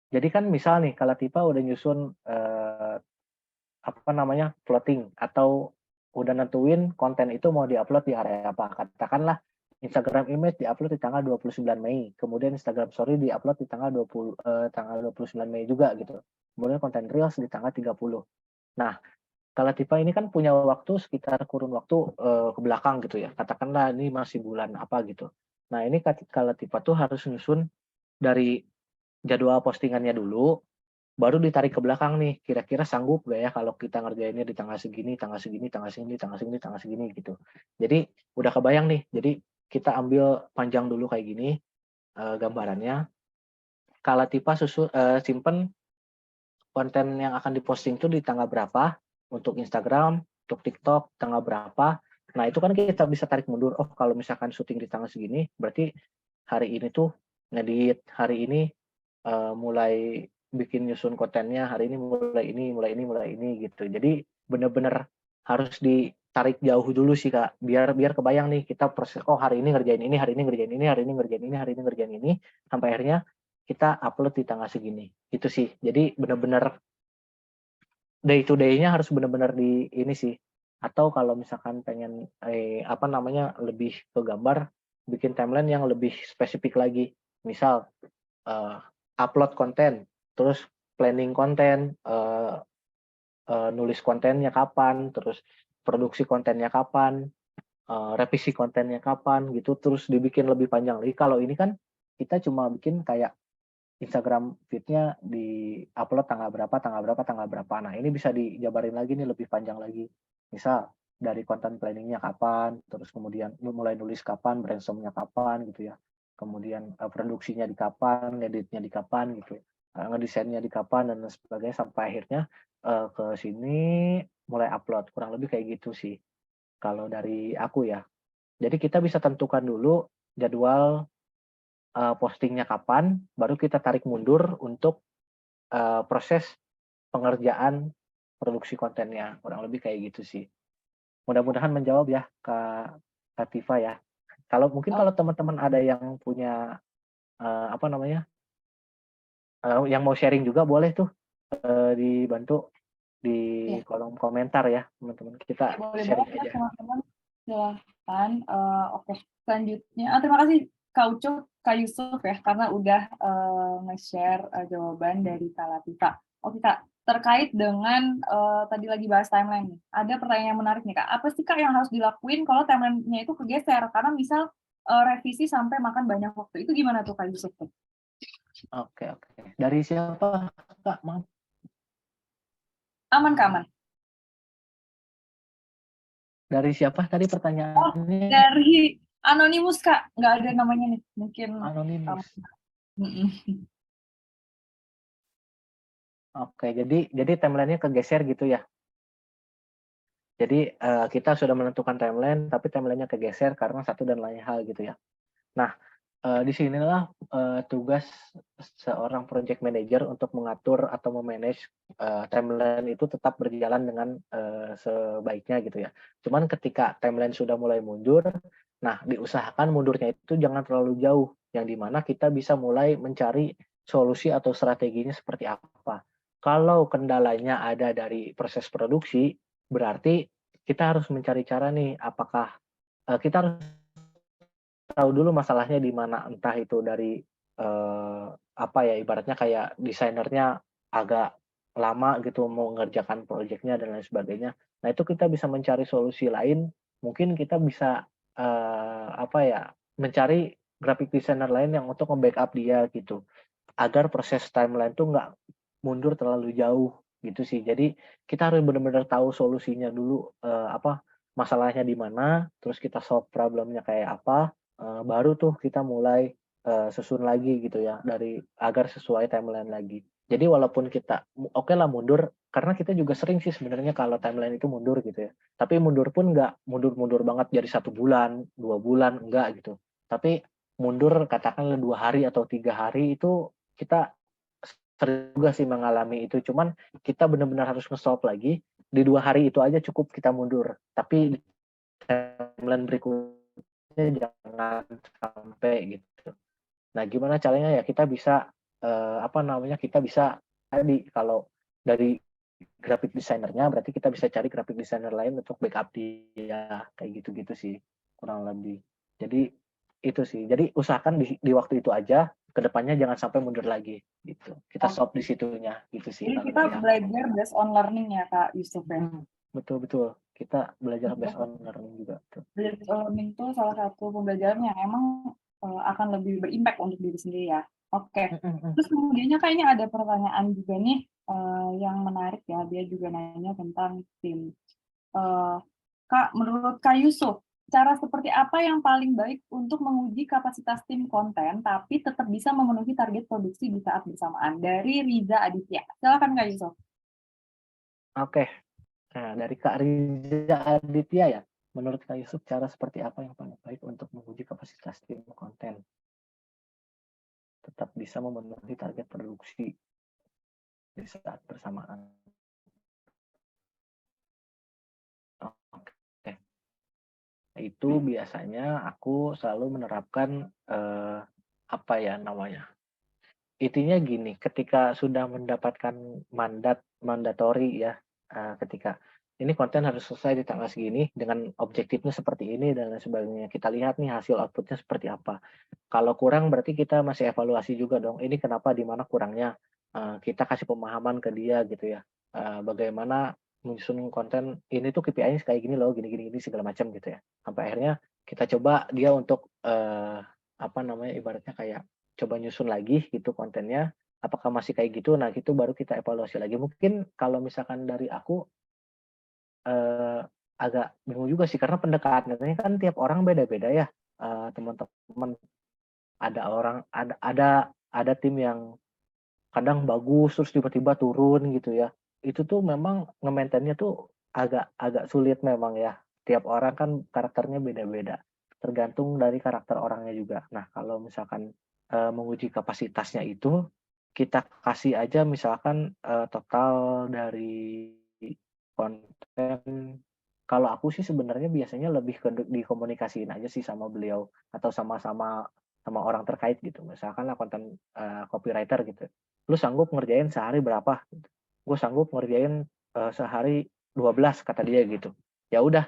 jadi kan misal nih Kak Latifah udah nyusun, apa namanya, plotting atau udah nentuin konten itu mau diupload di hari apa. Katakanlah Instagram Image diupload di tanggal 29 Mei, kemudian Instagram Story diupload di tanggal 29 Mei juga gitu. Kemudian konten Reels di tanggal 30. Nah, kalau Tifa ini kan punya waktu sekitar kurun waktu, ke belakang gitu ya, katakanlah ini masih bulan apa gitu. Nah ini kalau Tifa tuh harus nyusun dari jadwal postingannya dulu, baru ditarik ke belakang nih, kira-kira sanggup nggak ya kalau kita ngerjainnya di tanggal segini tanggal segini tanggal segini tanggal segini tanggal segini gitu. Jadi udah kebayang nih, jadi kita ambil panjang dulu kayak gini, gambarannya, Kak Latifah simpen konten yang akan diposting tuh di tanggal berapa, untuk Instagram, untuk TikTok tanggal berapa. Nah itu kan kita bisa tarik mundur, oh kalau misalkan syuting di tanggal segini, berarti hari ini tuh ngedit, hari ini mulai bikin nyusun kontennya, hari ini mulai ini gitu. Jadi bener-bener harus ditarik jauh dulu sih Kak, biar biar kebayang nih kita proses, oh hari ini ngerjain ini, hari ini ngerjain ini, hari ini ngerjain ini, hari ini ngerjain ini, sampai akhirnya kita upload di tanggal segini. Itu sih. Jadi bener-bener day to day-nya harus bener-bener di ini sih. Atau kalau misalkan pengen apa namanya, lebih ke gambar, bikin timeline yang lebih spesifik lagi. Misal upload konten, terus planning konten, nulis kontennya kapan, terus produksi kontennya kapan, revisi kontennya kapan gitu, terus dibikin lebih panjang lagi. Kalau ini kan kita cuma bikin kayak Instagram feed-nya di-upload tanggal berapa tanggal berapa tanggal berapa. Nah, ini bisa dijabarin lagi nih lebih panjang lagi. Misal dari konten planning-nya kapan, terus kemudian mulai nulis kapan, brainstorm-nya kapan gitu ya. Kemudian, produksinya di kapan, ngeditnya di kapan gitu, ngedesainnya di kapan dan lain sebagainya sampai akhirnya, ke sini mulai upload, kurang lebih kayak gitu sih kalau dari aku ya. Jadi kita bisa tentukan dulu jadwal postingnya kapan, baru kita tarik mundur untuk, proses pengerjaan produksi kontennya, kurang lebih kayak gitu sih. Mudah-mudahan menjawab ya, Kak Latifah ya. Oh, Kalau teman-teman ada yang punya, apa namanya, yang mau sharing juga boleh tuh, dibantu di iya. kolom komentar ya, teman-teman. Kita Boleh banget sharing ya aja. teman-teman, silahkan. Oke, selanjutnya, terima kasih Kak Ucup, Kak Yusuf ya, karena udah nge-share jawaban dari Kak Latifah. Oke Kak, terkait dengan tadi lagi bahas timeline nih, ada pertanyaan yang menarik nih Kak. Apa sih Kak yang harus dilakuin kalau timeline-nya itu kegeser? Karena misal revisi sampai makan banyak waktu, itu gimana tuh Kak Yusuf tuh? Oke oke. Dari siapa, Kak? Maaf. Aman Kak, aman. Dari siapa tadi Oh, pertanyaannya? dari Anonymous Kak, nggak ada namanya nih, mungkin. Anonimus. Mm-mm. Oke, jadi timeline-nya kegeser gitu ya? Jadi, kita sudah menentukan timeline, tapi timeline-nya kegeser karena satu dan lain hal gitu ya. Nah, di sinilah, tugas seorang project manager untuk mengatur atau me-manage, timeline itu tetap berjalan dengan, sebaiknya gitu ya. Cuman ketika timeline sudah mulai mundur, nah diusahakan mundurnya itu jangan terlalu jauh, yang di mana kita bisa mulai mencari solusi atau strateginya seperti apa. Kalau kendalanya ada dari proses produksi, berarti kita harus mencari cara nih, apakah, kita harus tahu dulu masalahnya di mana, entah itu dari, apa ya, ibaratnya kayak desainernya agak lama gitu mau mengerjakan projeknya dan lain sebagainya. Nah, itu kita bisa mencari solusi lain, mungkin kita bisa, apa ya, mencari graphic designer lain yang untuk nge-backup dia gitu, agar proses timeline tuh nggak mundur terlalu jauh, gitu sih. Jadi kita harus benar-benar tahu solusinya dulu, apa, masalahnya di mana, terus kita solve problemnya kayak apa, baru tuh kita mulai, susun lagi gitu ya, dari agar sesuai timeline lagi. Jadi walaupun kita okelah mundur, karena kita juga sering sih sebenarnya kalau timeline itu mundur gitu ya. Tapi mundur pun nggak mundur-mundur banget jadi 1 bulan, 2 bulan, enggak gitu. Tapi mundur katakanlah 2 hari atau 3 hari itu kita sering juga sih mengalami itu, cuman kita benar-benar harus nge-stop lagi, di 2 hari itu aja cukup kita mundur, tapi di timeline berikutnya jangan sampai gitu. Nah, gimana caranya ya kita bisa, apa namanya, kita bisa tadi kalau dari graphic designer-nya berarti kita bisa cari graphic designer lain untuk backup dia, kayak gitu-gitu sih kurang lebih. Jadi itu sih, jadi usahakan di waktu itu aja, ke depannya jangan sampai mundur lagi gitu. Kita Oh, stop di situnya, gitu sih jadi kalau kita dari aku. belajar based on learning ya Kak Yusuf ya? Betul betul. Kita belajar based Betul. on learning juga tuh. Belajar based on learning itu salah satu pembelajaran yang emang akan lebih berimpact untuk diri sendiri ya. Oke. Mhm mhm. Terus kemudiannya kayaknya ada pertanyaan juga nih yang menarik ya. Dia juga nanya tentang tim. Eh, Kak, menurut Kak Yusuf, cara seperti apa yang paling baik untuk menguji kapasitas tim konten tapi tetap bisa memenuhi target produksi di saat bersamaan? Dari Riza Aditya. Silakan Kak Yusuf. Oke. Nah, dari Kak Riza Aditya ya, menurut Kak Yusuf cara seperti apa yang paling baik untuk menguji kapasitas tim konten, tetap bisa memenuhi target produksi di saat bersamaan? Oke, itu biasanya aku selalu menerapkan, apa ya namanya, intinya gini, ketika sudah mendapatkan mandatori ya, ketika ini konten harus selesai di tanggal segini dengan objektifnya seperti ini dan lain sebagainya. Kita lihat nih hasil output-nya seperti apa. Kalau kurang berarti kita masih evaluasi juga dong, ini kenapa, di mana kurangnya, kita kasih pemahaman ke dia gitu ya, bagaimana menyusun konten, ini tuh KPI-nya kayak gini loh, gini gini gini segala macam gitu ya. Sampai akhirnya kita coba dia untuk, apa namanya, ibaratnya kayak coba nyusun lagi gitu kontennya, apakah masih kayak gitu, nah itu baru kita evaluasi lagi. Mungkin kalau misalkan dari aku, eee, agak bingung juga sih karena pendekatannya kan tiap orang beda-beda ya, teman-teman. Ada tim yang kadang bagus terus tiba-tiba turun gitu ya. Itu tuh memang nge-maintain-nya tuh agak agak sulit memang ya. Tiap orang kan karakternya beda-beda, tergantung dari karakter orangnya juga. Nah, kalau misalkan, menguji kapasitasnya itu, kita kasih aja misalkan, total dari konten, kalau aku sih sebenarnya biasanya lebih ke dikomunikasiin aja sih sama beliau atau sama orang terkait gitu. Misalkanlah konten, copywriter gitu. "Lu sanggup ngerjain sehari berapa?" Gitu. "Gue sanggup ngerjain, sehari 12," kata dia gitu. Ya udah,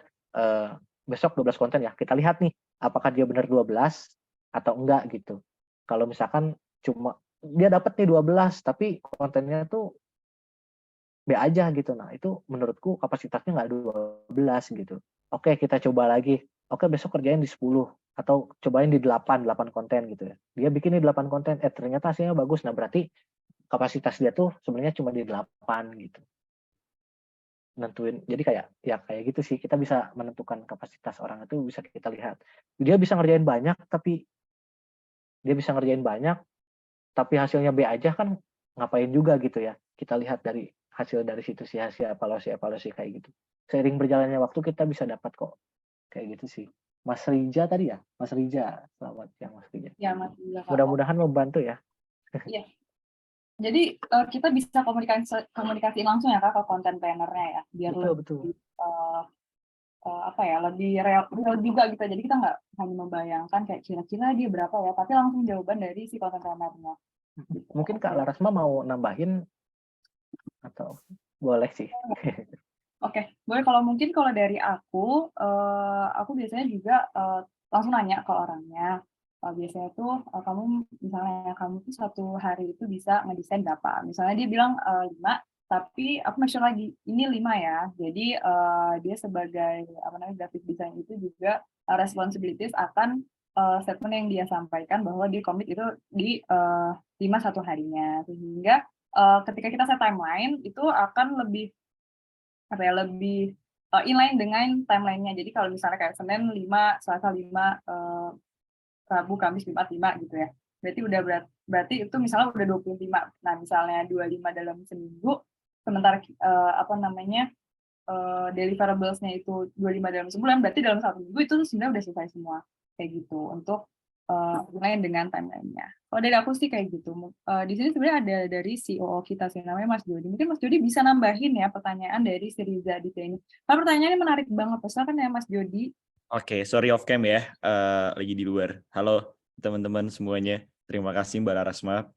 besok 12 konten ya, kita lihat nih apakah dia benar 12 atau enggak gitu. Kalau misalkan cuma dia dapat nih 12 tapi kontennya tuh B aja gitu. Nah, itu menurutku kapasitasnya nggak 12 gitu. Oke, kita coba lagi. Oke, besok kerjain di 10 atau cobain di 8 konten gitu ya. Dia bikin nih 8 konten, ternyata hasilnya bagus. Nah, berarti kapasitas dia tuh sebenarnya cuma di 8 gitu. Nentuin jadi kayak ya kayak gitu sih, kita bisa menentukan kapasitas orang itu bisa kita lihat. Dia bisa ngerjain banyak, tapi hasilnya B aja kan ngapain juga gitu ya. Kita lihat dari hasil dari situ sih, hasil evaluasi-evaluasi kayak gitu. Seiring berjalannya waktu kita bisa dapat kok, kayak gitu sih. Mas Rija tadi ya? Mas Rija, selamat siang Mas Rija. Ya, Mas juga Kak. Mudah-mudahan membantu ya. Iya. Jadi kita bisa komunikasiin langsung ya Kak ke konten planner-nya ya, biar Betul betul. lebih apa ya, lebih real real juga gitu. Jadi kita nggak hanya membayangkan kayak kira-kira dia berapa ya, tapi langsung jawaban dari si konten planner-nya gitu. Mungkin Kak Oke. Larasma mau nambahin atau boleh sih? Oke, boleh kalau mungkin kalau dari aku biasanya juga, langsung nanya ke orangnya, biasanya tuh, kamu misalnya kamu tuh satu hari itu bisa ngedesain berapa? Misalnya dia bilang, 5, tapi aku make sure lagi, ini 5 ya. Jadi, dia sebagai, apa namanya, graphic design itu juga, responsibilities akan, statement yang dia sampaikan bahwa dia komit itu di, 5 satu harinya. Sehingga, ketika kita set timeline, itu akan lebih apa ya, lebih, inline dengan timeline-nya. Jadi kalau misalnya kayak Senin 5, Selasa 5, Rabu, Kamis, Jumat 5 gitu ya. Berarti udah berarti itu misalnya udah 25. Nah, misalnya 25 dalam seminggu, sementara apa namanya, deliverables-nya itu 25 dalam sebulan, berarti dalam 1 minggu itu sebenarnya udah selesai semua, kayak gitu, untuk, hubungannya dengan timeline-nya. Kalau dari aku sih kayak gitu, di sini sebenarnya ada dari COO kita sih, namanya Mas Jody. Mungkin Mas Jody bisa nambahin ya pertanyaan dari si Riza di sini. Karena pertanyaannya menarik banget, silakan ya Mas Jody. Oke, sorry off cam ya, lagi di luar. Halo teman-teman semuanya, terima kasih Mbak Larasma,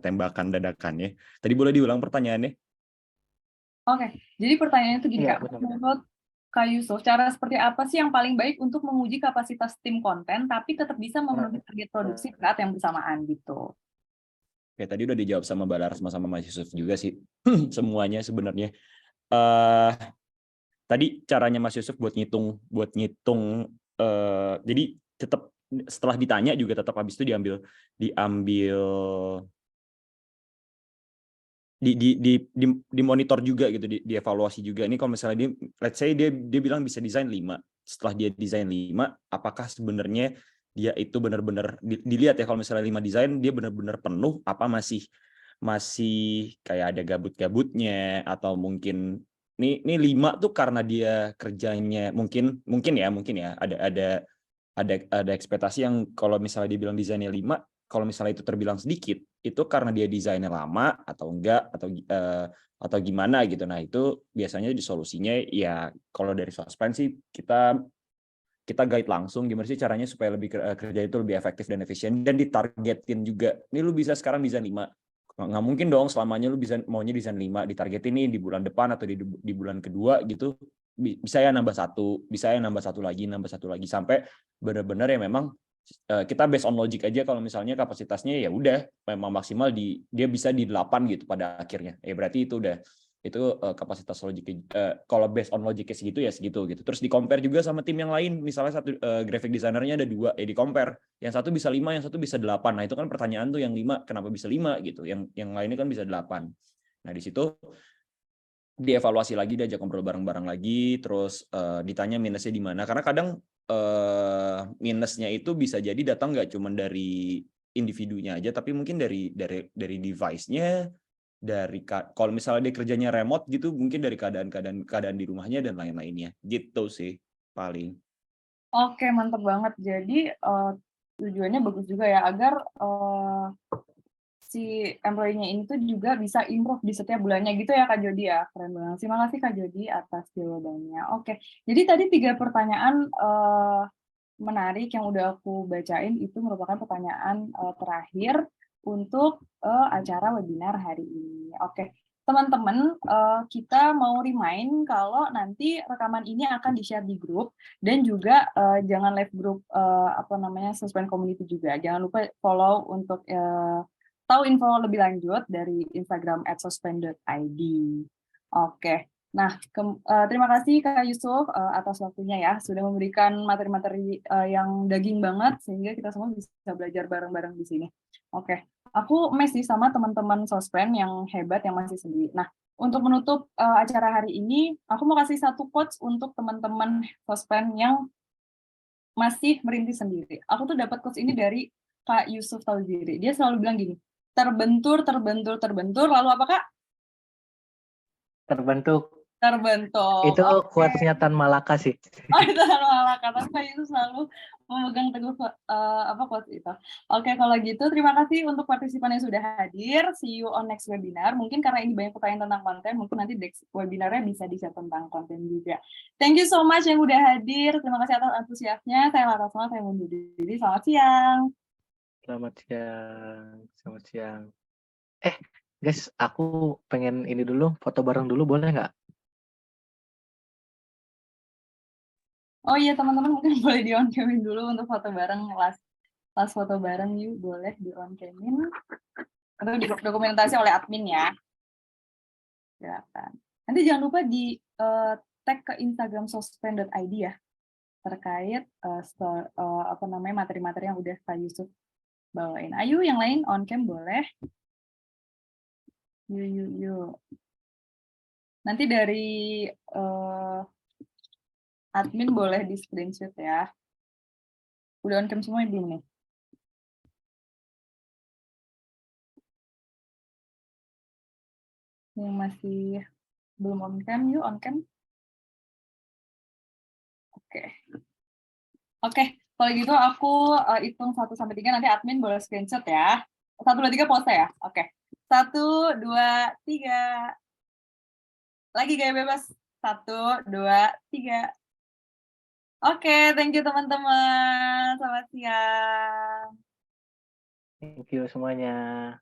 tembakan dadakannya. Tadi boleh diulang pertanyaannya? Oke, jadi pertanyaannya itu gini Iya, Kak, benar. menurut Kak Yusuf, cara seperti apa sih yang paling baik untuk menguji kapasitas tim konten, tapi tetap bisa memenuhi target produksi saat yang bersamaan gitu? Oke, tadi udah dijawab sama Mbak Larasma sama Mas Yusuf juga sih, semuanya sebenarnya. Eh Tadi caranya Mas Yusuf buat ngitung, jadi tetap setelah ditanya juga tetap habis itu diambil diambil dimonitor juga gitu, dievaluasi juga. Ini kalau misalnya dia, let's say dia bilang bisa desain 5. Setelah dia desain 5, apakah sebenarnya dia itu benar-benar dilihat ya, kalau misalnya 5 desain dia benar-benar penuh, apa masih masih kayak ada gabut-gabutnya, atau mungkin ini 5 tuh karena dia kerjanya mungkin ya ada ekspektasi yang kalau misalnya dibilang desainnya 5, kalau misalnya itu terbilang sedikit, itu karena dia desainnya lama atau enggak, atau gimana gitu. Nah, itu biasanya disolusinya ya kalau dari sosmed sih kita kita guide langsung gimana sih caranya supaya lebih kerja itu lebih efektif dan efisien, dan ditargetin juga. Ini lu bisa sekarang desain 5. Nggak mungkin dong selamanya lu bisa maunya desain 5, ditargetin nih di bulan depan atau di bulan kedua gitu. Bisa ya nambah satu, bisa ya nambah satu lagi sampai benar-benar ya memang kita based on logic aja. Kalau misalnya kapasitasnya ya udah memang maksimal dia bisa di 8 gitu pada akhirnya. Berarti itu kapasitas logik, kalau based on logiknya segitu ya segitu gitu. Terus di compare juga sama tim yang lain, misalnya satu graphic designernya ada 2, di compare, yang satu bisa 5, yang satu bisa 8. Nah itu kan pertanyaan tuh, yang 5 kenapa bisa 5 gitu, yang lainnya kan bisa 8. Nah di situ dievaluasi lagi, diajak ngobrol bareng-bareng lagi, terus ditanya minusnya di mana, karena kadang minusnya itu bisa jadi datang nggak cuma dari individunya aja, tapi mungkin dari device-nya, kalau misalnya dia kerjanya remote gitu, mungkin dari keadaan di rumahnya dan lain-lainnya gitu sih paling. Oke, mantap banget. Jadi, tujuannya bagus juga ya, agar, si employee-nya ini tuh juga bisa improve di setiap bulannya gitu ya, Kak Jody ya? Keren banget. Terima kasih Kak Jody atas jawabannya. Oke, jadi tadi 3 pertanyaan, menarik yang udah aku bacain itu merupakan pertanyaan, terakhir untuk, acara webinar hari ini. Oke, teman-teman, kita mau remind kalau nanti rekaman ini akan di-share di grup dan juga, jangan live grup, apa namanya, Suspend Community juga. Jangan lupa follow untuk, tahu info lebih lanjut dari Instagram @suspend.id. Oke. Nah, terima kasih Kak Yusuf, atas waktunya ya, sudah memberikan materi-materi, yang daging banget sehingga kita semua bisa belajar bareng-bareng di sini. Oke, aku mes nih sama teman-teman Sospren yang hebat yang masih sendiri. Nah, untuk menutup, acara hari ini, aku mau kasih satu quotes untuk teman-teman Sospren yang masih merintis sendiri. Aku tuh dapat quotes ini dari Kak Yusuf Tauhiri. Dia selalu bilang gini, "Terbentur, terbentur, terbentur, lalu apa Kak? Terbentuk. Terbentuk." Itu Oke. quotes-nya Tan Malaka sih. Oh, itu selalu ala kata Kak itu selalu memegang teguh apa quotes itu. Oke, kalau gitu terima kasih untuk partisipan yang sudah hadir. See you on next webinar. Mungkin karena ini banyak pertanyaan tentang konten, mungkin nanti next webinarnya bisa di-share tentang konten juga. Thank you so much yang udah hadir. Terima kasih atas antusiasnya. Saya Lara Soma, saya undur diri. Selamat siang. Selamat siang. Selamat siang. Guys, aku pengen ini dulu, foto bareng dulu boleh nggak? Oh iya teman-teman mungkin boleh di on cam-in dulu untuk foto bareng, pas foto bareng yuk boleh di on cam-in. Atau dokumentasi oleh admin ya. Silakan. Nanti jangan lupa di tag ke Instagram sospen.id ya terkait materi-materi yang udah Kak Yusuf bawain. Ayo yang lain on cam boleh. Yuk. Nanti dari admin boleh di screenshot ya. Udah on cam semua belum nih? Yang masih belum on cam, yuk on cam. Oke, kalau gitu aku hitung 1-3, nanti admin boleh screenshot ya. 1, 2, 3 pose ya? Oke. 1, 2, 3. Lagi gaya bebas. 1, 2, 3. Oke, thank you teman-teman. Selamat siang. Thank you semuanya.